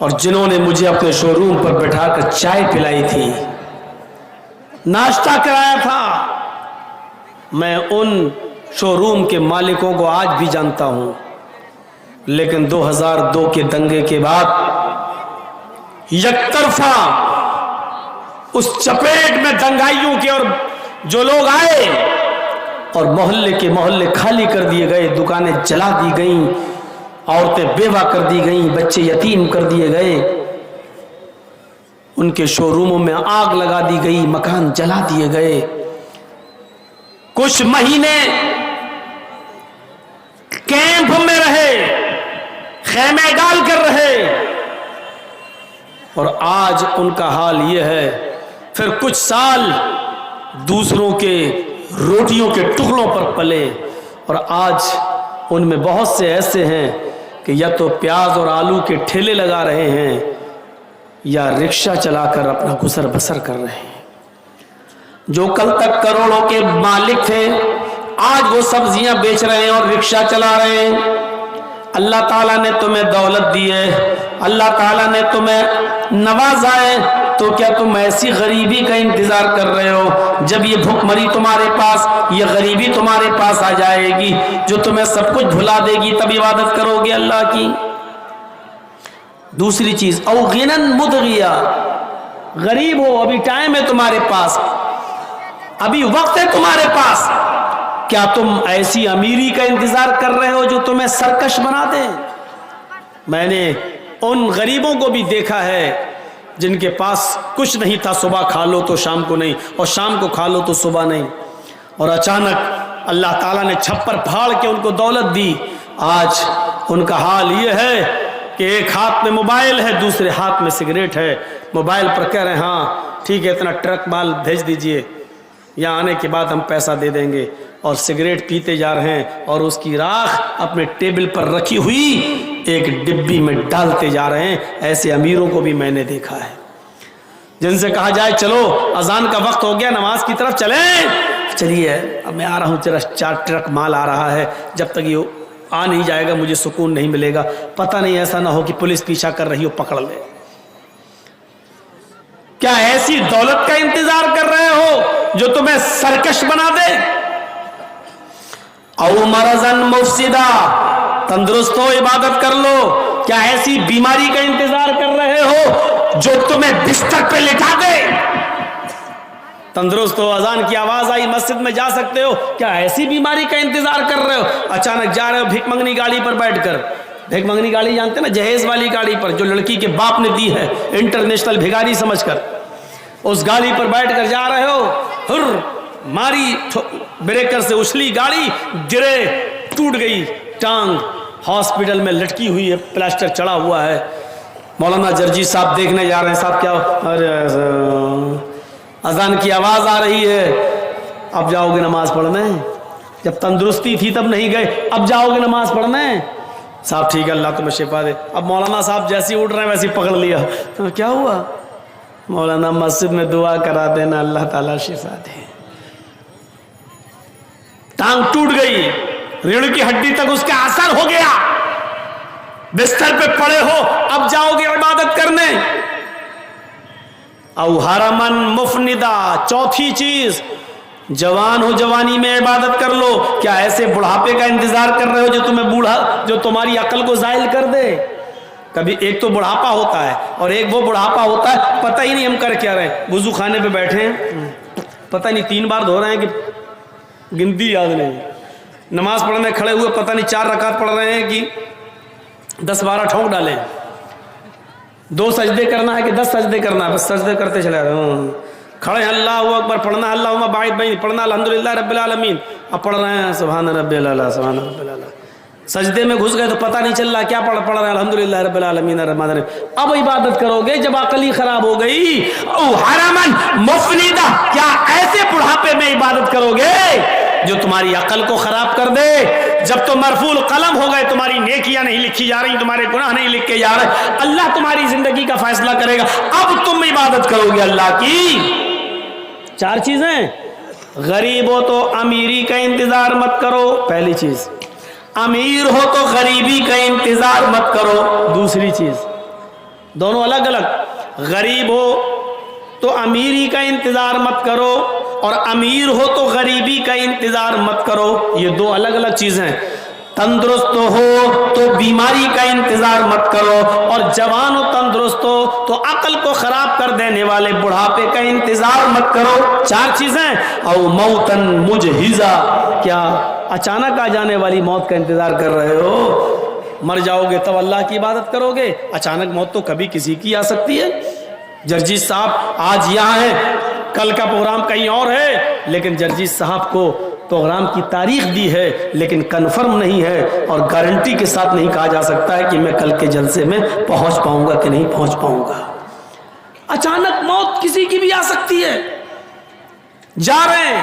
اور جنہوں نے مجھے اپنے شو روم پر بٹھا کر چائے پلائی تھی، ناشتہ کرایا تھا، میں ان شو روم کے مالکوں کو آج بھی جانتا ہوں، لیکن 2002 کے دنگے کے بعد یک طرفہ اس چپیٹ میں دنگائیوں کے اور جو لوگ آئے اور محلے کے محلے خالی کر دیے گئے، دکانیں جلا دی گئیں، عورتیں بیوہ کر دی گئیں، بچے یتیم کر دیے گئے، ان کے شو روموں میں آگ لگا دی گئی، مکان جلا دیے گئے، کچھ مہینے کیمپ میں رہے، خیمے ڈال کر رہے، اور آج ان کا حال یہ ہے۔ پھر کچھ سال دوسروں کے روٹیوں کے ٹکڑوں پر پلے، اور آج ان میں بہت سے ایسے ہیں کہ یا تو پیاز اور آلو کے ٹھیلے لگا رہے ہیں یا رکشہ چلا کر اپنا گزر بسر کر رہے ہیں۔ جو کل تک کروڑوں کے مالک تھے آج وہ سبزیاں بیچ رہے ہیں اور رکشہ چلا رہے ہیں۔ اللہ تعالیٰ نے تمہیں دولت دی ہے، اللہ تعالیٰ نے تمہیں نوازا ہے، تو کیا تم ایسی غریبی کا انتظار کر رہے ہو جب یہ بھوک مری تمہارے پاس، یہ غریبی تمہارے پاس آ جائے گی جو تمہیں سب کچھ بھلا دے گی، تب عبادت کرو گے اللہ کی؟ دوسری چیز او غنن مدغیا، غریب ہو، ابھی ٹائم ہے تمہارے پاس، ابھی وقت ہے تمہارے پاس، کیا تم ایسی امیری کا انتظار کر رہے ہو جو تمہیں سرکش بنا دے؟ میں نے ان غریبوں کو بھی دیکھا ہے جن کے پاس کچھ نہیں تھا، صبح کھا لو تو شام کو نہیں، اور شام کو کھا لو تو صبح نہیں، اور اچانک اللہ تعالیٰ نے چھپر پھاڑ کے ان کو دولت دی۔ آج ان کا حال یہ ہے کہ ایک ہاتھ میں موبائل ہے، دوسرے ہاتھ میں سگریٹ ہے، موبائل پر کہہ رہے ہیں ہاں ٹھیک ہے اتنا ٹرک مال بھیج دیجئے، یہاں آنے کے بعد ہم پیسہ دے دیں گے، اور سگریٹ پیتے جا رہے ہیں اور اس کی راکھ اپنے ٹیبل پر رکھی ہوئی ایک ڈبی میں ڈالتے جا رہے ہیں۔ ایسے امیروں کو بھی میں نے دیکھا ہے جن سے کہا جائے چلو اذان کا وقت ہو گیا، نماز کی طرف چلیں، چلیے اب میں آ رہا ہوں، تیرا 4 ٹرک مال آ رہا ہے، جب تک یہ آ نہیں جائے گا مجھے سکون نہیں ملے گا، پتہ نہیں ایسا نہ ہو کہ پولیس پیچھا کر رہی ہو پکڑ لے۔ کیا ایسی دولت کا انتظار کر رہے ہو جو تمہیں سرکش بنا دے؟ او مرضن مفسدہ، تندرست ہو عبادت کر لو، کیا ایسی بیماری کا انتظار کر رہے ہو جو تمہیں بستر پہ لٹا دے؟ تندرست ہو, اذان کی آواز آئی, مسجد میں جا سکتے ہو, کیا ایسی بیماری کا انتظار کر رہے ہو؟ اچانک جا رہے ہو بھیک منگنی گاڑی پر بیٹھ کر, بھیک منگنی گاڑی جانتے ہیں نا, جہیز والی گاڑی پر جو لڑکی کے باپ نے دی ہے انٹرنیشنل بھکاری سمجھ کر, اس گاڑی پر بیٹھ کر جا رہے ہو, ہر ماری بریکر سے اچھلی گاڑی, گرے, ٹوٹ گئی ٹانگ, ہاسپٹل میں لٹکی ہوئی ہے, پلاسٹر چڑھا ہوا ہے. مولانا جرجی صاحب دیکھنے جا رہے ہیں, صاحب کیا, ارے اذان کی آواز آ رہی ہے, اب جاؤ گے نماز پڑھنے؟ جب تندرستی تھی تب نہیں گئے, اب جاؤ گے نماز پڑھنے؟ صاحب ٹھیک ہے, اللہ تمہیں شفا دے. اب مولانا صاحب جیسی اٹھ رہے ہیں ویسی پکڑ لیا, تو کیا ہوا؟ مولانا مسجد میں دعا کرا دینا, اللہ تعالیٰ شفا دے. ٹانگ ٹوٹ گئی, ریڑھ کی ہڈی تک اس کا اثر ہو گیا, بستر پہ پڑے ہو, اب جاؤ گے عبادت کرنے؟ او حرمن مفندا, چوتھی چیز, جوان ہو جوانی میں عبادت کر لو. کیا ایسے بڑھاپے کا انتظار کر رہے ہو جو تمہیں بوڑھا, جو تمہاری عقل کو زائل کر دے؟ کبھی ایک تو بڑھاپا ہوتا ہے اور ایک وہ بڑھاپا ہوتا ہے پتہ ہی نہیں ہم کر کیا رہے ہیں. وضو خانے پہ بیٹھے ہیں, پتہ نہیں 3 بار دھو رہے ہیں کہ گنتی یاد نہیں. نماز پڑھنے کھڑے ہوئے پتہ نہیں 4 رکعت پڑھ رہے ہیں کہ 10-12 ٹھونک ڈالیں. 2 سجدے کرنا ہے کہ 10 سجدے کرنا ہے, بس سجدے کرتے چلے رہے ہیں. کھڑے ہیں, اللہ اکبر پڑھنا, اللہم باعث بین پڑھنا, الحمدللہ رب العالمین, اب پڑھ رہے ہیں سبحان رب الاعلیٰ, سبحان رب الاعلیٰ. سجدے میں گھس گئے تو پتہ نہیں چل رہا کیا پڑھ رہے ہیں, الحمدللہ رب العالمین الرحمن الرحیم. اب عبادت کرو گے جب عقل ہی خراب ہو گئی. او حرمن مفندا, کیا ایسے بڑھاپے میں عبادت کرو گے جو تمہاری عقل کو خراب کر دے؟ جب تو مرفوع القلم ہو گئے, تمہاری نیکیاں نہیں لکھی جا رہی, تمہارے گناہ نہیں لکھے جا رہے, اللہ تمہاری زندگی کا فیصلہ کرے گا. اب تم عبادت کرو گے اللہ کی. 4 چیزیں, غریب ہو تو امیری کا انتظار مت کرو, پہلی چیز. امیر ہو تو غریبی کا انتظار مت کرو, دوسری چیز. دونوں الگ الگ, غریب ہو تو امیری کا انتظار مت کرو اور امیر ہو تو غریبی کا انتظار مت کرو, یہ 2 الگ الگ چیزیں. تندرست ہو تو بیماری کا انتظار مت کرو, اور جوان و تندرست ہو تو عقل کو خراب کر دینے والے بڑھاپے کا انتظار مت کرو. 4 چیزیں. او موتن مجہزا, کیا اچانک آ جانے والی موت کا انتظار کر رہے ہو؟ مر جاؤ گے تب اللہ کی عبادت کرو گے, اچانک موت تو کبھی کسی کی آ سکتی ہے. جرجیت صاحب آج یہاں ہیں, کل کا پروگرام کہیں اور ہے, لیکن جرجیت صاحب کو پروگرام کی تاریخ دی ہے لیکن کنفرم نہیں ہے, اور گارنٹی کے ساتھ نہیں کہا جا سکتا ہے کہ میں کل کے جلسے میں پہنچ پاؤں گا کہ نہیں پہنچ پاؤں گا. اچانک موت کسی کی بھی آ سکتی ہے. جا رہے ہیں,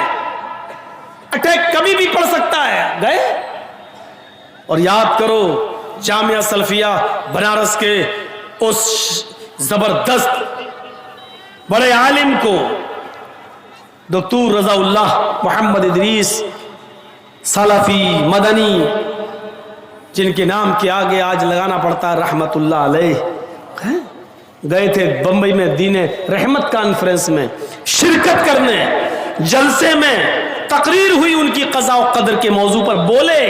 اٹیک کبھی بھی پڑ سکتا ہے, گئے. اور یاد کرو جامعہ سلفیہ بنارس کے اس زبردست بڑے عالم کو, دکتور رضا اللہ محمد ادریس سلفی مدنی, جن کے نام کے آگے آج لگانا پڑتا ہے رحمت اللہ علیہ, گئے تھے بمبئی میں دین رحمت کانفرنس میں شرکت کرنے. جلسے میں تقریر ہوئی ان کی قضاء و قدر کے موضوع پر, بولے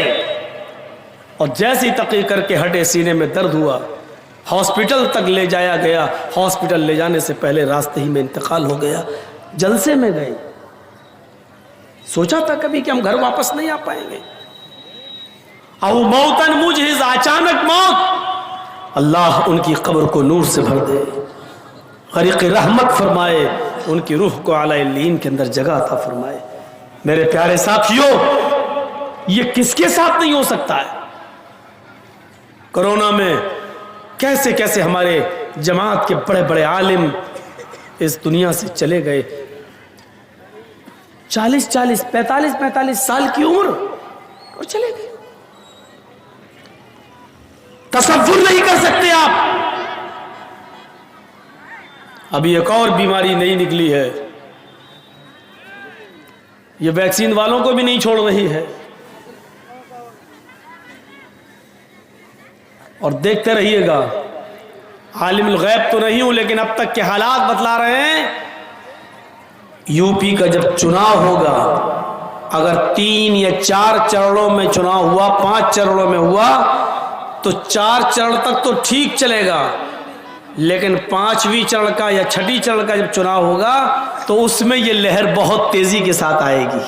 اور جیسی تقریر کر کے ہٹے سینے میں درد ہوا, ہاسپٹل تک لے جایا گیا, ہاسپٹل لے جانے سے پہلے راستے ہی میں انتقال ہو گیا. جلسے میں گئے, سوچا تھا کبھی کہ ہم گھر واپس نہیں آ پائیں گے. او موتن مجہز, اچانک موت. اللہ ان کی قبر کو نور سے بھر دے, غریق رحمت فرمائے, ان کی روح کو اعلی علیین کے اندر جگہ عطا فرمائے. میرے پیارے ساتھیوں, یہ کس کے ساتھ نہیں ہو سکتا ہے؟ کرونا میں کیسے کیسے ہمارے جماعت کے بڑے بڑے عالم اس دنیا سے چلے گئے. 40 45 سال کی عمر اور چلے گئے. تصور نہیں کر سکتے آپ. ابھی ایک اور بیماری نئی نکلی ہے, یہ ویکسین والوں کو بھی نہیں چھوڑ رہی ہے, اور دیکھتے رہیے گا. عالم الغیب تو نہیں ہوں لیکن اب تک کے حالات بتلا رہے ہیں. یو پی کا جب چناؤ ہوگا, اگر 3 یا 4 چرڑوں میں چناؤ ہوا, 5 چرڑوں میں ہوا, تو 4 چرڑ تک تو ٹھیک چلے گا, لیکن 5ویں چڑھ کا یا 6ٹی چڑھ کا جب چناؤ ہوگا تو اس میں یہ لہر بہت تیزی کے ساتھ آئے گی،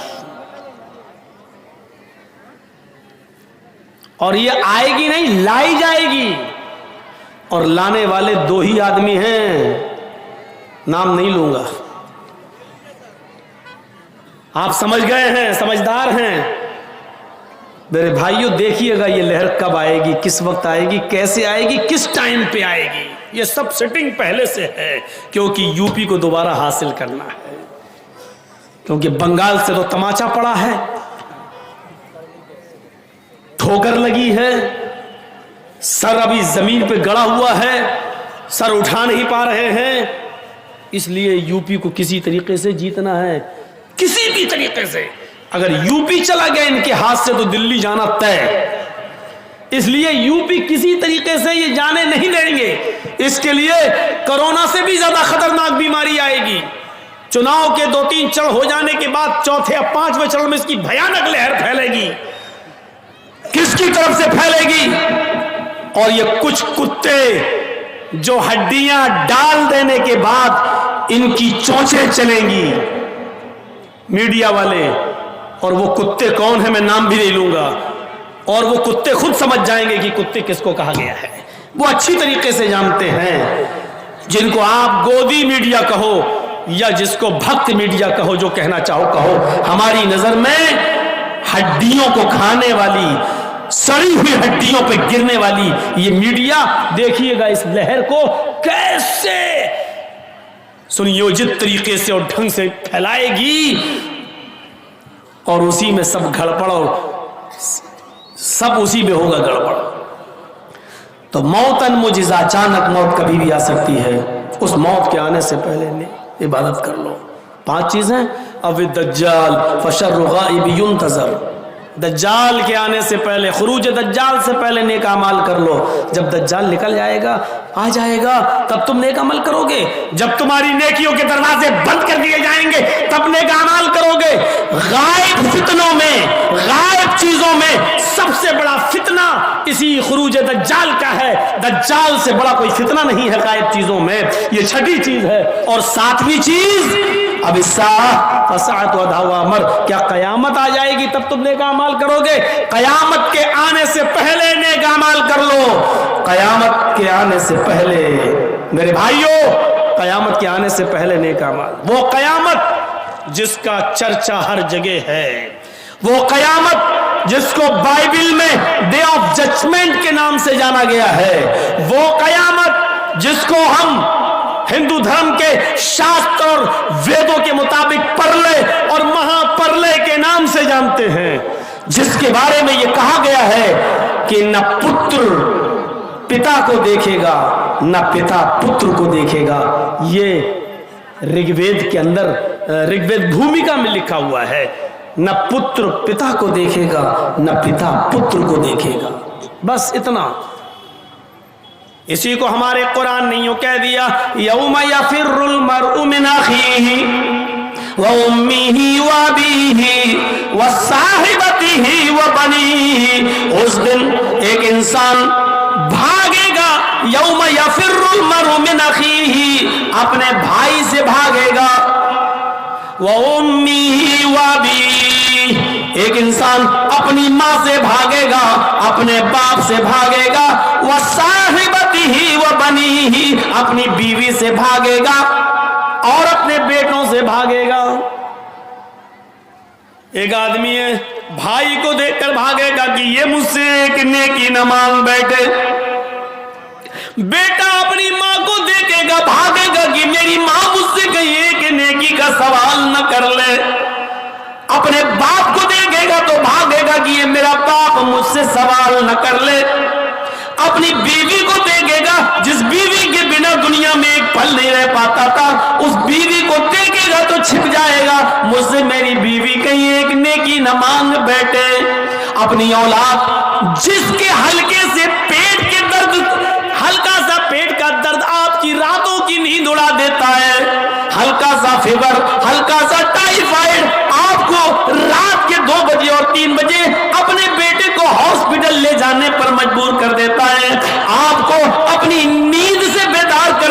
اور یہ آئے گی نہیں، لائی جائے گی، اور لانے والے 2 ہی آدمی ہیں، نام نہیں لوں گا، آپ سمجھ گئے ہیں، سمجھدار ہیں میرے بھائیوں۔ دیکھیے گا یہ لہر کب آئے گی، کس وقت آئے گی، کیسے آئے گی، کس ٹائم پہ آئے گی، یہ سب سیٹنگ پہلے سے ہے، کیونکہ یو پی کو دوبارہ حاصل کرنا ہے، کیونکہ بنگال سے تو تماچا پڑا ہے، ٹھوکر لگی ہے، سر ابھی زمین پہ گڑا ہوا ہے، سر اٹھا نہیں پا رہے ہیں، اس لیے یو پی کو کسی طریقے سے جیتنا ہے، کسی بھی طریقے سے۔ اگر یو پی چلا گیا ان کے ہاتھ سے تو دلی جانا طے، اس لیے یو پی کسی طریقے سے یہ جانے نہیں دیں گے۔ اس کے لیے کورونا سے بھی زیادہ خطرناک بیماری آئے گی، چناؤ کے 2-3 چڑھ ہو جانے کے بعد 4تھے یا 5ویں چڑھ میں اس کی بھیانک لہر پھیلے گی، کس کی طرف سے پھیلے گی؟ اور یہ کچھ کتے جو ہڈیاں ڈال دینے کے بعد ان کی چونچیں چلیں گی، میڈیا والے، اور وہ کتے کون ہیں میں نام بھی نہیں لوں گا، اور وہ کتے خود سمجھ جائیں گے کہ کتے کس کو کہا گیا ہے، وہ اچھی طریقے سے جانتے ہیں، جن کو آپ گودی میڈیا کہو یا جس کو بھکت میڈیا کہو، جو کہنا چاہو کہو، ہماری نظر میں ہڈیوں کو کھانے والی، سڑی ہوئی ہڈیوں پہ گرنے والی یہ میڈیا، دیکھیے گا اس لہر کو کیسے سنیوجت طریقے سے اور ڈھنگ سے پھیلائے گی، اور اسی میں سب گڑبڑ، اور سب اسی میں ہوگا گڑبڑ۔ تو موتن مجزا، اچانک موت کبھی بھی آ سکتی ہے، اس موت کے آنے سے پہلے عبادت کر لو۔ 5 چیزیں، اب الدجال فشر غائب ينتظر، دجال کے آنے سے پہلے، خروج دجال سے پہلے نیک اعمال کر لو، جب دجال نکل جائے گا، آ جائے گا، تب تم نیک عمل کرو گے، جب تمہاری نیکیوں کے دروازے بند کر دیے جائیں گے تب نیک اعمال کرو گے۔ غائب فتنوں میں، غائب چیزوں میں سب سے بڑا فتنہ اسی خروج دجال کا ہے، دجال سے بڑا کوئی فتنہ نہیں ہے غائب چیزوں میں، یہ 6ٹی چیز ہے۔ اور 7ویں چیز، اب فساعت ودھا امر، کیا قیامت آ جائے گی تب تم نیک اعمال کرو گے؟ قیامت کے آنے سے پہلے نیک اعمال کر لو، قیامت کے آنے سے پہلے میرے بھائیوں، قیامت کے آنے سے پہلے نیک اعمال، وہ قیامت جس کا چرچا ہر جگہ ہے، وہ قیامت جس کو بائبل میں ڈے آف ججمنٹ کے نام سے جانا گیا ہے، وہ قیامت جس کو ہم ہندو دھرم کے شاستر اور ویدوں کے مطابق پرلے اور مہا پرلے کے نام سے جانتے ہیں، جس کے بارے میں یہ کہا گیا ہے کہ نہ پتر پتا کو دیکھے گا نہ پتا پتر کو دیکھے گا، یہ رگ وید کے اندر، رگ وید بھومکا میں لکھا ہوا ہے، نہ پتر پتا کو دیکھے گا نہ پتا پتر کو دیکھے گا، بس اتنا۔ اسی کو ہمارے قرآن نے یوں کہہ دیا، یوم یفر المرء من اخیہ وامہ وابیہ وصاحبتہ وبنیہ، اس دن ایک انسان بھاگے گا، یوم یفر المرء من اخیہ، اپنے بھائی سے بھاگے گا، وامہ وابیہ، ایک انسان اپنی ماں سے بھاگے گا، اپنے باپ سے بھاگے گا، وصاحبتہ وبنیہ، اپنی بیوی سے بھاگے گا اور اپنے بیٹوں سے بھاگے گا۔ ایک آدمی ہے، بھائی کو دیکھ کر بھاگے گا کہ یہ مجھ سے ایک نیکی نہ مانگ بیٹھے، بیٹا اپنی ماں کو دیکھے گا، بھاگے گا کہ میری ماں مجھ سے کہیں ایک نیکی کا سوال نہ کر لے، اپنے باپ کو دیکھے گا تو بھاگے گا کہ یہ میرا باپ مجھ سے سوال نہ کر لے، اپنی بیوی کو دیکھے گا، جس بیوی کے بنا دنیا میں ایک پل نہیں رہ پاتا تھا، اس بیوی کو دیکھے گا تو چھپ جائے گا، مجھ سے میری بیوی کہیں ایک نیکی نہ مانگ بیٹھے۔ اپنی اولاد جس کے ہلکے سے پیٹ کے درد، ہلکا سا پیٹ کا درد آپ کی راتوں کی نیند اڑا دیتا ہے، ہلکا سا فیور، ہلکا سا ٹائیفائڈ آپ کو رات کے 2 بجے اور 3 بجے اپنے بیٹے کو ہاسپٹل لے جانے پر مجبور کر دیتا ہے، آپ کو اپنی نیند سے بیدار کر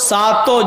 7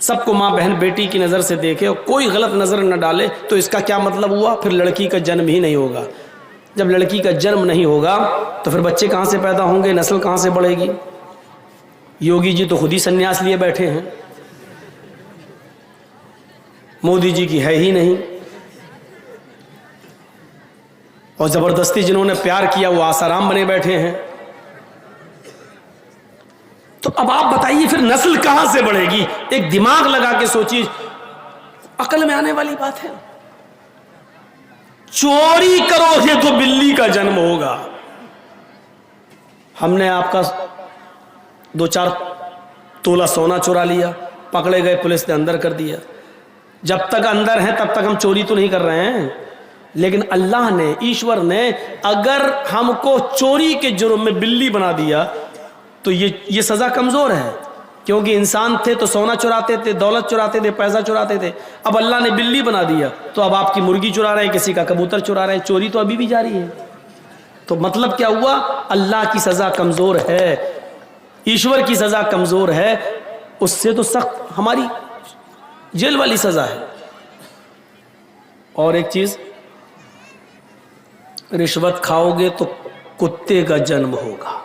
سب کو ماں بہن بیٹی کی نظر سے دیکھے اور کوئی غلط نظر نہ ڈالے، تو اس کا کیا مطلب ہوا؟ پھر لڑکی کا جنم ہی نہیں ہوگا۔ جب لڑکی کا جنم نہیں ہوگا تو پھر بچے کہاں سے پیدا ہوں گے، نسل کہاں سے بڑھے گی؟ یوگی جی تو خود ہی سنیاس لیے بیٹھے ہیں، مودی جی کی ہے ہی نہیں، اور زبردستی جنہوں نے پیار کیا وہ آسارام بنے بیٹھے ہیں۔ تو اب آپ بتائیے پھر نسل کہاں سے بڑھے گی؟ ایک دماغ لگا کے سوچیے، عقل میں آنے والی بات ہے۔ چوری کرو گے تو بلی کا جنم ہوگا۔ ہم نے آپ کا 2-4 تولہ سونا چرا لیا، پکڑے گئے، پولیس نے اندر کر دیا۔ جب تک اندر ہیں تب تک ہم چوری تو نہیں کر رہے ہیں، لیکن اللہ نے، ایشور نے اگر ہم کو چوری کے جرم میں بلی بنا دیا تو یہ سزا کمزور ہے، کیونکہ انسان تھے تو سونا چراتے تھے، دولت چراتے تھے، پیسہ چراتے تھے۔ اب اللہ نے بلی بنا دیا تو اب آپ کی مرغی چرا رہے ہیں، کسی کا کبوتر چرا رہے ہیں، چوری تو ابھی بھی جاری ہے۔ تو مطلب کیا ہوا؟ اللہ کی سزا کمزور ہے، ایشور کی سزا کمزور ہے، اس سے تو سخت ہماری جیل والی سزا ہے۔ اور ایک چیز، رشوت کھاؤ گے تو کتے کا جنم ہوگا۔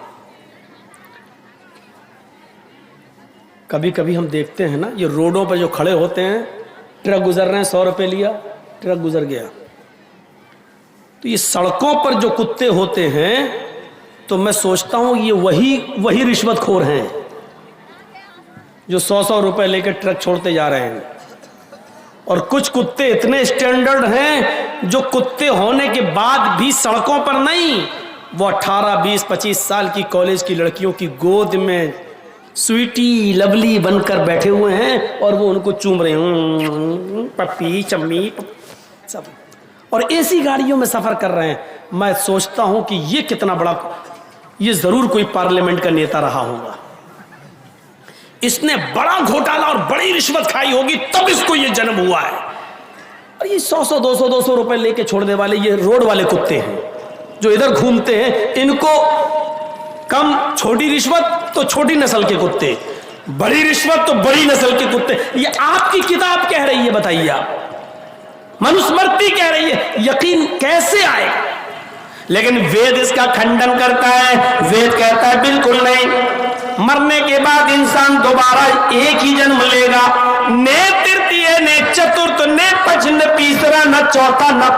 کبھی کبھی ہم دیکھتے ہیں نا، یہ روڈوں پہ جو کھڑے ہوتے ہیں، ٹرک گزر رہے ہیں، 100 روپے لیا، ٹرک گزر گیا، تو یہ سڑکوں پر جو کتے ہوتے ہیں تو میں سوچتا ہوں یہ وہی رشوت خور ہیں جو 100 روپے لے کے ٹرک چھوڑتے جا رہے ہیں۔ اور کچھ کتے اتنے اسٹینڈرڈ ہیں جو کتے ہونے کے بعد بھی سڑکوں پر نہیں، وہ 18، 20، 25 سال کی کالج کی لڑکیوں کی گود میں سویٹی لولی بن کر بیٹھے ہوئے ہیں اور وہ ان کو چوم رہے ہیں، پپی چمی سب، اور ایسی گاڑیوں میں سفر کر رہے ہیں۔ میں سوچتا ہوں کہ یہ کتنا بڑا، یہ ضرور کوئی پارلیمنٹ کا نیتا رہا ہوگا، اس نے بڑا گھوٹالا اور بڑی رشوت کھائی ہوگی تب اس کو یہ جنم ہوا ہے۔ اور یہ 100، 200 روپے لے کے چھوڑنے والے یہ روڈ والے کتے ہیں جو ادھر گھومتے ہیں، ان کو کم چھوٹی رشوت تو چھوٹی نسل کے کتے، بڑی رشوت تو بڑی نسل کے کتے۔ یہ آپ کی کتاب کہہ رہی ہے، بتائیے آپ، منوسمرتی کہہ رہی ہے، یقین کیسے آئے گا؟ لیکن وید اس کا کھنڈن کرتا ہے، وید کہتا ہے بالکل نہیں، مرنے کے بعد انسان دوبارہ ایک ہی جنم لے گا، نے ترتیہ نے چترت نے پنچ نہ تیسرا نہ چوتھا نہ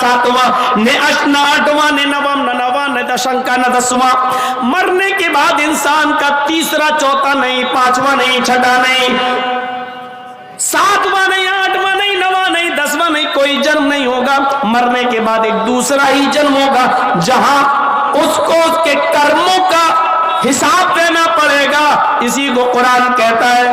ساتواں نے اشٹ نہ آٹھواں نے نوم نہ نواں نہ دشنکا نہ دسواں۔ مرنے کے بعد انسان کا تیسرا، چوتھا نہیں، پانچواں نہیں، چھٹا نہیں، ساتواں نہیں، آٹھواں نہیں، نواں نہیں، دسواں نہیں، کوئی جنم نہیں ہوگا۔ مرنے کے بعد ایک دوسرا ہی جنم ہوگا جہاں اس کو اس کے کرموں کا حساب دینا پڑے گا۔ اسی کو قرآن کہتا ہے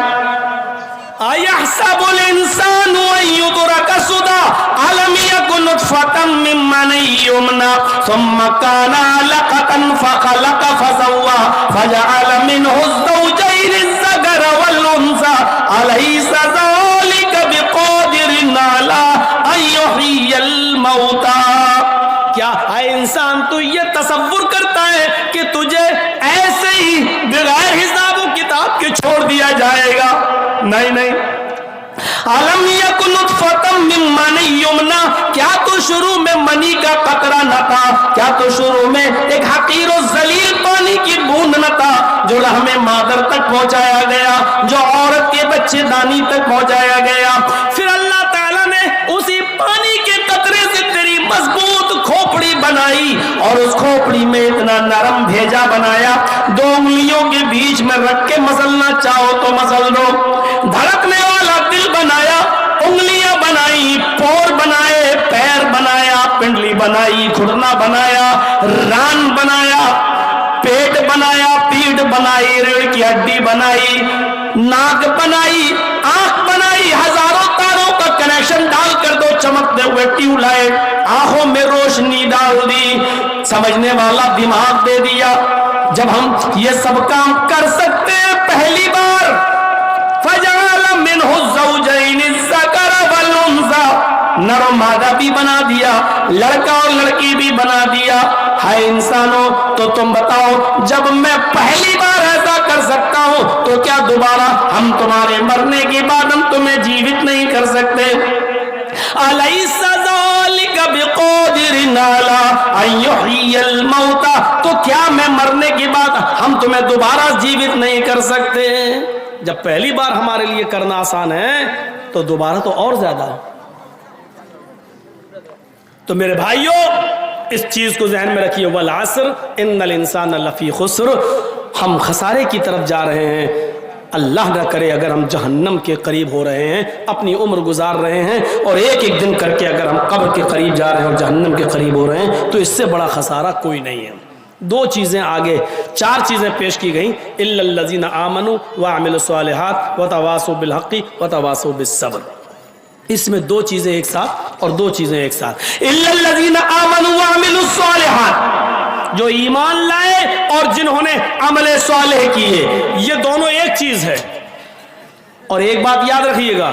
اَيَحْسَبُ الْإِنسَانُ أَن يُتْرَكَ سُدًى أَلَمْ يَكُن نُطْفَةً مِّن مَّنِيٍّ يُمْنَىٰ ثُمَّ كَانَ عَلَقَةً فَخَلَقَ فَسَوَّىٰ فَجَعَلَ مِنْهُ الزَّوْجَيْنِ الذَّكَرَ وَالْأُنثَىٰ أَلَيْسَ ذَٰلِكَ بِقَادِرٍ عَلَىٰ أَن يُحْيِيَ الْمَوْتَىٰ۔ کیا اے انسان تو یہ تصور کرتا ہے کہ تجھے ایسے ہی بغیر حساب و کتاب کے چھوڑ دیا جائے گا؟ نہیں نہیں۔ الم یکن نطفۃ من منی یمنا، کیا تو شروع میں منی کا قطرہ نہ تھا؟ کیا تو شروع میں ایک حقیر و ذلیل پانی کی بوند نہ تھا جو رحم مادر تک پہنچایا گیا، جو عورت کے بچے دانی تک پہنچایا گیا؟ پھر اللہ تعالیٰ نے اسی پانی کے قطرے سے تیری مضبوط کھوپڑی بنائی اور اس کھوپڑی میں اتنا نرم بھیجا بنایا، 2 انگلیوں کے بیچ میں رکھ کے مسلنا چاہو تو مسل دو، دھڑکنے والا دل بنایا، انگلیاں بنائی، پور بنائے، پیر بنایا، پنڈلی بنائی، گھٹنا بنایا، ران بنایا، پیٹ بنایا، پیٹھ بنائی، ریڑھ کی ہڈی بنائی، ناک بنائی، آنکھ بنائی، ہزاروں تاروں کا کنیکشن ڈال کر دو چمکتے ہوئے ٹیوب لائٹ، آنکھوں میں روشنی ڈال دی، سمجھنے والا دماغ دے دیا۔ جب ہم یہ سب کام کر سکتے ہیں پہلی بار، فَجَعَلَ مِنْهُ الزَّوْجَيْنِ الذَّكَرَ وَالْأُنثَىٰ، نر و مادہ بھی بنا دیا، لڑکا اور لڑکی بھی بنا دیا۔ ہائے انسانوں، تو تم بتاؤ، جب میں پہلی بار ایسا کر سکتا ہوں تو کیا دوبارہ ہم تمہارے مرنے کے بعد ہم تمہیں جیوت نہیں کر سکتے؟ الیس ذالک بقادر علی ان یحیی الموتى، تو کیا میں مرنے کے بعد ہم تمہیں دوبارہ جیوت نہیں کر سکتے؟ جب پہلی بار ہمارے لیے کرنا آسان ہے تو دوبارہ تو اور زیادہ۔ تو میرے بھائیوں اس چیز کو ذہن میں رکھیے، والعصر ان الانسان لفی خسر، ہم خسارے کی طرف جا رہے ہیں۔ اللہ نہ کرے اگر ہم جہنم کے قریب ہو رہے ہیں، اپنی عمر گزار رہے ہیں، اور ایک ایک دن کر کے اگر ہم قبر کے قریب جا رہے ہیں اور جہنم کے قریب ہو رہے ہیں، تو اس سے بڑا خسارہ کوئی نہیں ہے۔ دو چیزیں آگے، چار چیزیں پیش کی گئیں، الا الذین آمنوا وعملوا الصالحات وتواصوا بالحق وتواصوا بالصبر۔ اس میں دو چیزیں ایک ساتھ اور دو چیزیں ایک ساتھ، الا الذین آمنوا وعملوا الصالحات، جو ایمان لائے اور جنہوں نے عمل صالح کیے، یہ دونوں ایک چیز ہے۔ اور ایک بات یاد رکھیے گا،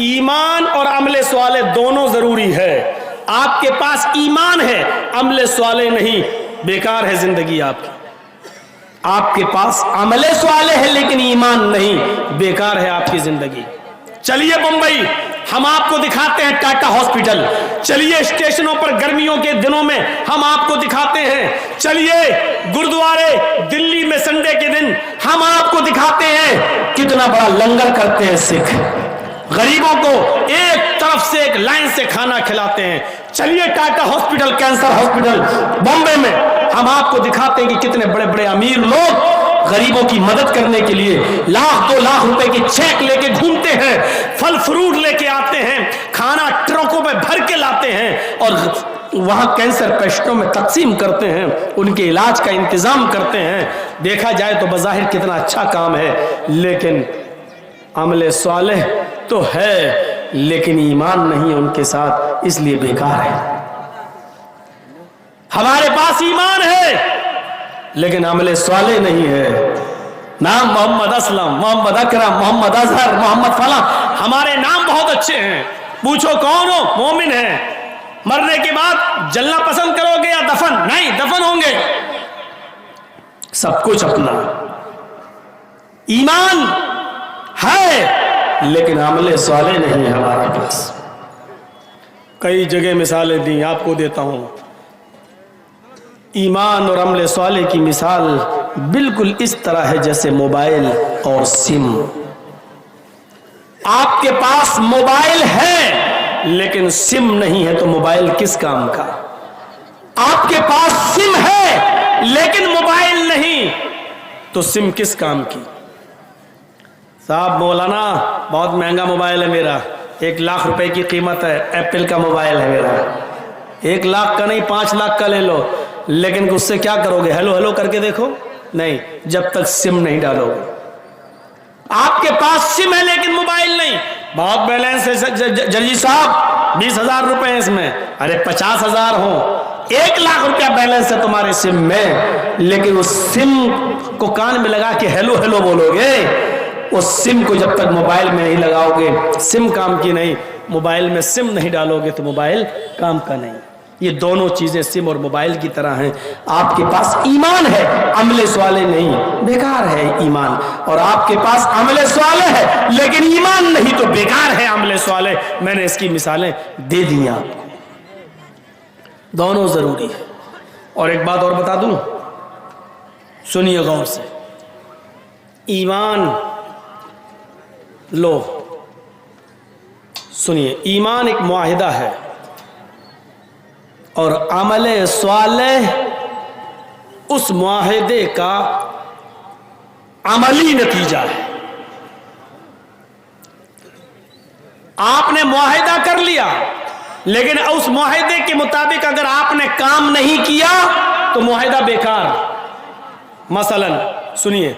ایمان اور عمل صالح دونوں ضروری ہے۔ آپ کے پاس ایمان ہے، عمل صالح نہیں، بیکار ہے زندگی آپ کی۔ آپ کے پاس عمل صالح ہے لیکن ایمان نہیں، بیکار ہے آپ کی زندگی۔ چلیے بمبئی، ہم آپ کو دکھاتے ہیں ٹاٹا ہاسپٹل، چلیے اسٹیشنوں پر گرمیوں کے دنوں میں ہم آپ کو دکھاتے ہیں، چلیے گردوارے دلی میں سنڈے کے دن ہم آپ کو دکھاتے ہیں کتنا بڑا لنگر کرتے ہیں سکھ، غریبوں کو ایک طرف سے ایک لائن سے کھانا کھلاتے ہیں۔ چلیے Tata hospital, cancer hospital Bombay میں ہم آپ کو دکھاتے ہیں کہ کتنے بڑے بڑے امیر لوگ غریبوں کی مدد کرنے کے لیے لاکھ 2 لاکھ روپے کی چیک لے کے گھومتے ہیں، پھل فروٹ لے کے آتے ہیں، کھانا ٹرکوں پہ بھر کے لاتے ہیں اور وہاں کینسر پیشنٹوں میں تقسیم کرتے ہیں، ان کے علاج کا انتظام کرتے ہیں۔ دیکھا جائے تو بظاہر کتنا اچھا کام ہے، لیکن عمل صالح تو ہے لیکن ایمان نہیں ان کے ساتھ، اس لیے بیکار ہے۔ ہمارے پاس ایمان ہے لیکن عمل صالح نہیں ہے۔ نام محمد اسلم، محمد اکرم، محمد اظہر، محمد فلاں، ہمارے نام بہت اچھے ہیں، پوچھو کون ہو؟ مومن ہیں۔ مرنے کے بعد جلنا پسند کرو گے یا دفن؟ نہیں، دفن ہوں گے۔ سب کچھ اپنا ایمان ہے لیکن عمل صالح نہیں ہے ہمارے پاس۔ کئی جگہ مثالیں دی، آپ کو دیتا ہوں۔ ایمان اور عمل صالح کی مثال بالکل اس طرح ہے جیسے موبائل اور سم۔ آپ کے پاس موبائل ہے لیکن سم نہیں ہے تو موبائل کس کام کا؟ آپ کے پاس سم ہے لیکن موبائل نہیں تو سم کس کام کی؟ صاحب مولانا بہت مہنگا موبائل ہے میرا، 1 لاکھ روپے کی قیمت ہے، ایپل کا موبائل ہے میرا، 1 لاکھ کا نہیں 5 لاکھ کا لے لو، لیکن اس سے کیا کرو گے؟ ہیلو ہیلو کر کے دیکھو، نہیں، جب تک سم نہیں ڈالو گے۔ آپ کے پاس سم ہے لیکن موبائل نہیں، بہت بیلنس ہے جرجی صاحب، 20,000 روپے ہیں اس میں، ارے 50,000 ہوں، 1 لاکھ روپیہ بیلنس ہے تمہارے سم میں، لیکن اس سم کو کان میں لگا کے ہیلو ہیلو بولو گے، اس سم کو جب تک موبائل میں نہیں لگاؤ گے سم کام کی نہیں، موبائل میں سم نہیں ڈالو گے تو موبائل کام کا نہیں۔ یہ دونوں چیزیں سم اور موبائل کی طرح ہیں۔ آپ کے پاس ایمان ہے، عمل صالح نہیں، بیکار ہے ایمان، اور آپ کے پاس عمل صالح ہے لیکن ایمان نہیں تو بیکار ہے عمل صالح۔ میں نے اس کی مثالیں دے دی آپ کو، دونوں ضروری ہے۔ اور ایک بات اور بتا دوں، سنیے غور سے، ایمان لو، سنیے، ایمان ایک معاہدہ ہے اور عمل صالح اس معاہدے کا عملی نتیجہ ہے۔ آپ نے معاہدہ کر لیا لیکن اس معاہدے کے مطابق اگر آپ نے کام نہیں کیا تو معاہدہ بیکار۔ مثلا سنیے،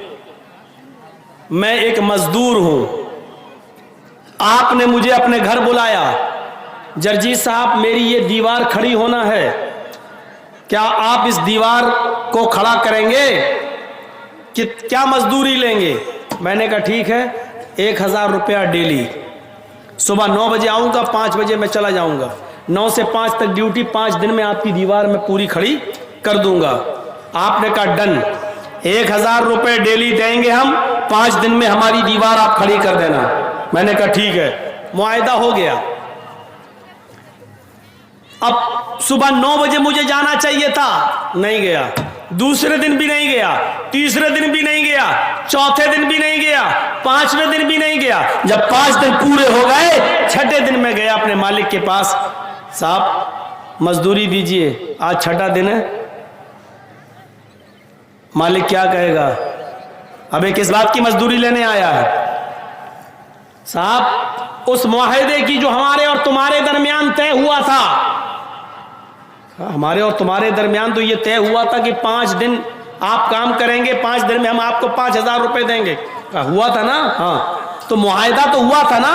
میں ایک مزدور ہوں، آپ نے مجھے اپنے گھر بلایا، جرجیت صاحب میری یہ دیوار کھڑی ہونا ہے، کیا آپ اس دیوار کو کھڑا کریں گے؟ کیا مزدوری لیں گے؟ میں نے کہا ٹھیک ہے، 1,000 روپیہ ڈیلی، صبح 9 بجے آؤں گا، 5 بجے میں چلا جاؤں گا، 9 سے 5 تک ڈیوٹی، 5 دن میں آپ کی دیوار میں پوری کھڑی کر دوں گا۔ آپ نے کہا ڈن، 1000 روپے ڈیلی دیں گے ہم، 5 دن میں ہماری دیوار آپ کھڑی کر دینا۔ میں نے کہا ٹھیک ہے، معاہدہ ہو گیا۔ اب صبح 9 بجے مجھے جانا چاہیے تھا، نہیں گیا، دوسرے دن بھی نہیں گیا، تیسرے دن بھی نہیں گیا، چوتھے دن بھی نہیں گیا، 5ویں دن بھی نہیں گیا۔ جب 5 دن پورے ہو گئے، 6ٹھے دن میں گیا اپنے مالک کے پاس، صاحب مزدوری دیجئے، آج 6ٹھا دن ہے۔ مالک کیا کہے گا؟ ابھی کس بات کی مزدوری لینے آیا ہے؟ صاحب اس معاہدے کی جو ہمارے اور تمہارے درمیان طے ہوا تھا، ہمارے اور تمہارے درمیان تو یہ طے ہوا تھا کہ 5 دن آپ کام کریں گے، 5 دن میں ہم آپ کو 5000 روپے دیں گے، ہوا تھا نا؟ ہاں، تو معاہدہ تو ہوا تھا نا،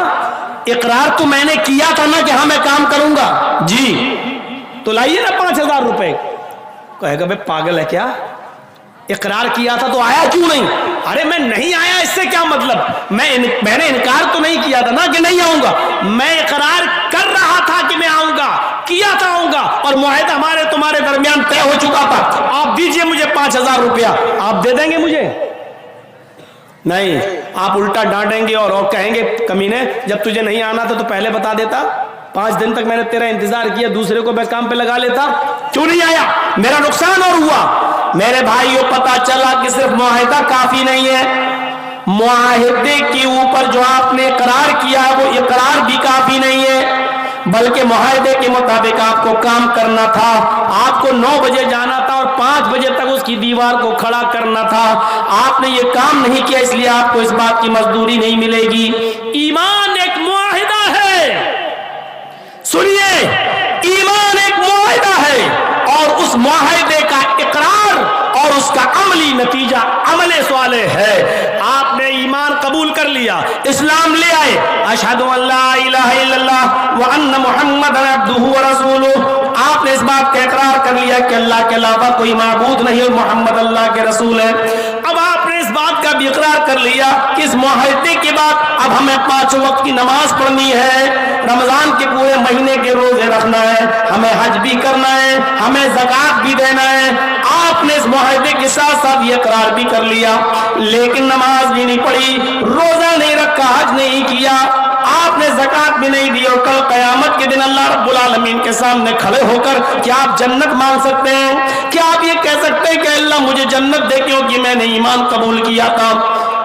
اقرار تو میں نے کیا تھا نا کہ ہاں میں کام کروں گا، جی، تو لائیے نا 5000 روپے۔ کہے گا بھائی پاگل ہے کیا؟ اقرار کیا تھا تو آیا کیوں نہیں؟ ارے میں نہیں آیا اس سے کیا مطلب؟ میں نے انکار تو نہیں کیا تھا نا کہ نہیں آؤں گا، میں اقرار کر رہا تھا کہ میں آؤں گا، کیا تھا آؤں گا، اور معاہدہ ہمارے تمہارے درمیان طے ہو چکا تھا۔ آپ دیجئے مجھے 5000 روپیہ، آپ دے دیں گے مجھے؟ نہیں، آپ الٹا ڈانٹیں گے اور کہیں گے کمینے جب تجھے نہیں آنا تھا تو پہلے بتا دیتا، 5 دن تک میں نے تیرا انتظار کیا، دوسرے کو میں کام پہ لگا لیتا، کیوں نہیں آیا؟ میرا نقصان اور ہوا۔ میرے بھائیوں پتا چلا کہ صرف معاہدہ کافی نہیں ہے، معاہدے کے اوپر جو آپ نے اقرار کیا ہے وہ اقرار بھی کافی نہیں ہے، بلکہ معاہدے کے مطابق آپ کو کام کرنا تھا۔ آپ کو 9 بجے جانا تھا اور 5 بجے تک اس کی دیوار کو کھڑا کرنا تھا، آپ نے یہ کام نہیں کیا، اس لیے آپ کو اس بات کی مزدوری نہیں ملے گی۔ ایمان ایک معاہدہ ہے، سنیے، ایمان ایک معاہدہ ہے، اور اس معاہدے کا اقرار اور اس کا عملی نتیجہ عمل صالح ہے۔ آپ نے ایمان قبول کر لیا، اسلام لے آئے، اشہد ان لا الہ الا اللہ وان محمد عبدہ ورسولہ، آپ نے اس بات کا اقرار کر لیا کہ اللہ کے علاوہ کوئی معبود نہیں اور محمد اللہ کے رسول ہے۔ اب آپ نے اس بات کا بھی اقرار کر لیا کہ اس معاہدے کے بعد اب ہمیں 5 وقت کی نماز پڑھنی ہے، رمضان کے پورے مہینے کے روزے رکھنا ہے، ہمیں حج بھی کرنا ہے، ہمیں زکوٰۃ بھی دینا ہے۔ آپ نے اس معاہدے کے ساتھ ساتھ یہ اقرار بھی کر لیا، لیکن نماز بھی نہیں پڑھی، روزہ نہیں رکھا، حج نہیں کیا، آپ نے زکوٰۃ بھی نہیں دی، اور کل قیامت کے دن اللہ رب العالمین کے سامنے کھڑے ہو کر کیا آپ جنت مانگ سکتے ہیں؟ کیا آپ یہ کہہ سکتے ہیں کہ اللہ مجھے جنت دے کیونکہ میں نے ایمان قبول کیا تھا،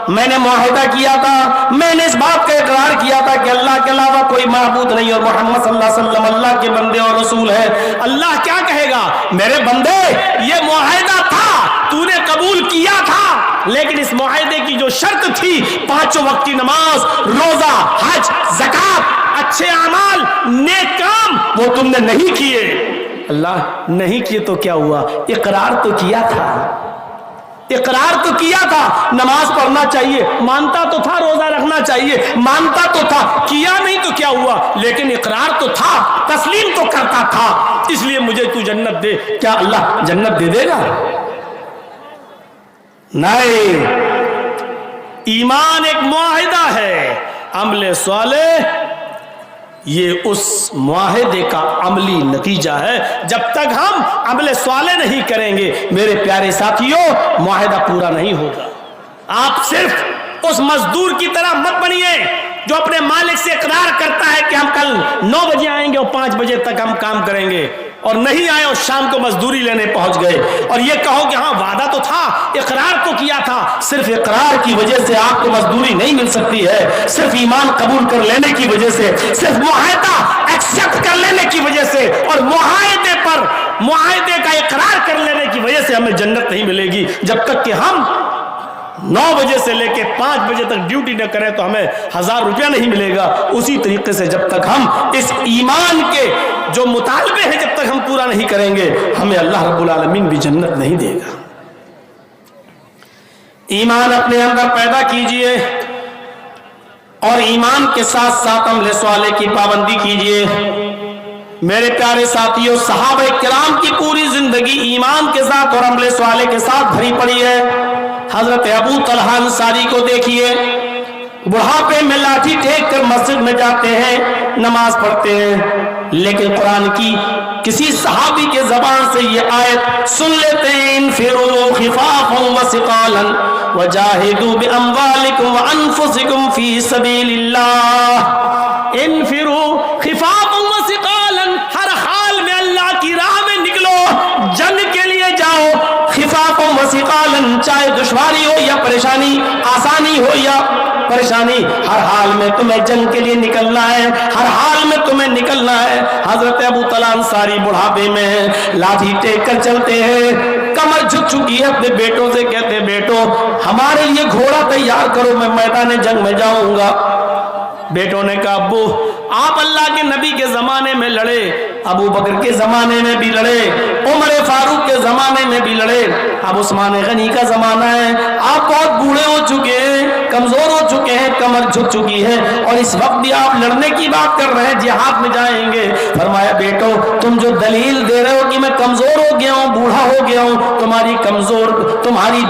میں نے معاہدہ کیا تھا، میں نے اس بات کا اقرار کیا تھا کہ اللہ کے علاوہ کوئی معبود نہیں اور محمد صلی اللہ علیہ وسلم اللہ کے بندے اور رسول ہے؟ اللہ کیا کہے گا؟ میرے بندے، یہ معاہدہ تھا، تو نے قبول کیا تھا، لیکن اس معاہدے کی جو شرط تھی 5 وقت کی نماز، روزہ، حج، زکوٰۃ، اچھے اعمال، نیک کام، وہ تم نے نہیں کیے۔ اللہ نہیں کیے تو کیا ہوا؟ اقرار تو کیا تھا، اقرار تو کیا تھا، نماز پڑھنا چاہیے، مانتا تو تھا، روزہ رکھنا چاہیے، مانتا تو تھا، کیا نہیں تو کیا ہوا؟ لیکن اقرار تو تھا، تسلیم تو کرتا تھا، اس لیے مجھے تو جنت دے۔ کیا اللہ جنت دے دے گا؟ نہیں، ایمان ایک معاہدہ ہے، عمل صالح یہ اس معاہدے کا عملی نتیجہ ہے۔ جب تک ہم عمل صالح نہیں کریں گے میرے پیارے ساتھیوں، معاہدہ پورا نہیں ہوگا۔ آپ صرف اس مزدور کی طرح مت بنیے جو اپنے مالک سے اقرار کرتا ہے کہ ہم کل 9 بجے آئیں گے اور 5 بجے تک ہم کام کریں گے، اور نہیں آئے اور شام کو مزدوری لینے پہنچ گئے، اور یہ کہو کہ ہاں وعدہ تو تھا، اقرار تو کیا تھا۔ صرف اقرار کی وجہ سے آپ کو مزدوری نہیں مل سکتی ہے، صرف ایمان قبول کر لینے کی وجہ سے، صرف معاہدہ ایکسپٹ کر لینے کی وجہ سے اور معاہدے پر معاہدے کا اقرار کر لینے کی وجہ سے ہمیں جنت نہیں ملے گی۔ جب تک کہ ہم 9 بجے سے لے کے 5 بجے تک ڈیوٹی نہ کریں تو ہمیں 1000 روپیہ نہیں ملے گا۔ اسی طریقے سے جب تک ہم اس ایمان کے جو مطالبے ہیں جب تک ہم پورا نہیں کریں گے، ہمیں اللہ رب العالمین بھی جنت نہیں دے گا۔ ایمان اپنے اندر پیدا کیجئے اور ایمان کے ساتھ ساتھ عمل صالح کی پابندی کیجئے۔ میرے پیارے ساتھیوں، صحابہ کرام کی پوری زندگی ایمان کے ساتھ اور عمل صالح کے ساتھ بھری پڑی ہے۔ حضرت ابو طلحہ انصاری کو دیکھیے، بڑھاپے میں لاٹھی ٹیک کر مسجد میں جاتے ہیں، نماز پڑھتے ہیں، لیکن قرآن کی کسی صحابی کے زبان سے یہ آیت سن لیتے ہیں، انفروا خفافا وثقالا وجاہدوا باموالکم وانفسکم فی سبیل اللہ۔ انفروا خفافا وثقالا، ہر حال میں اللہ کی راہ میں نکلو، جنگ کے لیے جاؤ، خفافا وثقالا، چاہے دشواری ہو یا پریشانی، آسانی ہو یا پریشانی، ہر حال میں تمہیں جنگ کے لیے نکلنا ہے، ہر حال میں تمہیں نکلنا ہے۔ حضرت ابو طلحہ انصاری بڑھاپے میں لاٹھی ٹیک کر چلتے ہیں، کمر جھک چکی ہے، اپنے بیٹوں سے کہتے ہیں بیٹو ہمارے لیے گھوڑا تیار کرو، میں میدان جنگ میں جاؤں گا۔ بیٹوں نے کہا ابو آپ اللہ کے نبی کے زمانے میں لڑے، ابو بکر کے زمانے میں بھی لڑے، عمر فاروق کے زمانے میں بھی لڑے، اب عثمان غنی کا زمانہ ہے، آپ بہت بوڑھے ہو چکے ہیں، کمزور ہو چکے ہیں، کمر جھک چکی ہے، اور اس وقت بھی آپ لڑنے کی بات کر رہے ہیں، جہاد میں جائیں گے۔ فرمایا بیٹو تم جو دلیل دے رہے ہو کہ میں کمزور ہو گیا ہوں، بوڑھا ہو گیا ہوں، تمہاری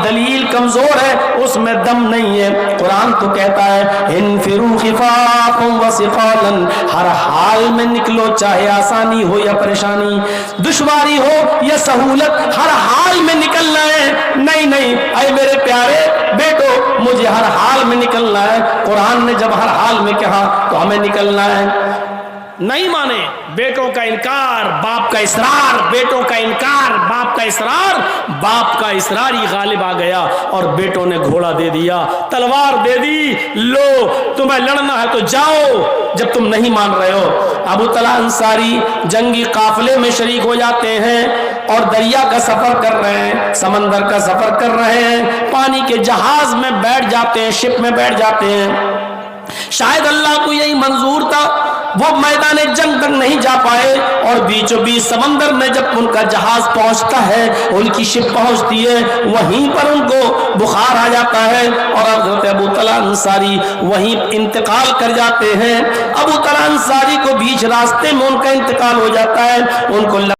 دلیل کمزور ہے، اس میں دم نہیں ہے۔ قرآن تو کہتا ہے انفروا خفافا وثقالا، ہر حال میں نکلو، چاہے آسانی ہو یا پریشانی، دشواری ہو یا سہولت، ہر حال میں نکلنا ہے۔ نہیں نہیں اے میرے پیارے بیٹو مجھے ہر حال میں نکلنا ہے۔ قرآن نے جب ہر حال میں کہا تو ہمیں نکلنا ہے۔ نہیں مانے، بیٹوں کا انکار باپ کا اصرار، بیٹوں کا انکار باپ کا اصرار، باپ کا اصرار ہی غالب آ گیا، اور بیٹوں نے گھوڑا دے دیا، تلوار دے دی، لو تمہیں لڑنا ہے تو جاؤ، جب تم نہیں مان رہے ہو۔ ابو طلحہ انصاری جنگی قافلے میں شریک ہو جاتے ہیں، اور دریا کا سفر کر رہے ہیں، سمندر کا سفر کر رہے ہیں، پانی کے جہاز میں بیٹھ جاتے ہیں، شپ میں بیٹھ جاتے ہیں۔ شاید اللہ کو یہی منظور تھا، وہ میدان جنگ تک نہیں جا پائے، اور بیچوں بیچ سمندر میں جب ان کا جہاز پہنچتا ہے، ان کی شپ پہنچتی ہے، وہیں پر ان کو بخار آ جاتا ہے، اور حضرت ابو طلحہ انصاری وہیں انتقال کر جاتے ہیں۔ ابو طلحہ انصاری کو بیچ راستے میں ان کا انتقال ہو جاتا ہے، ان کو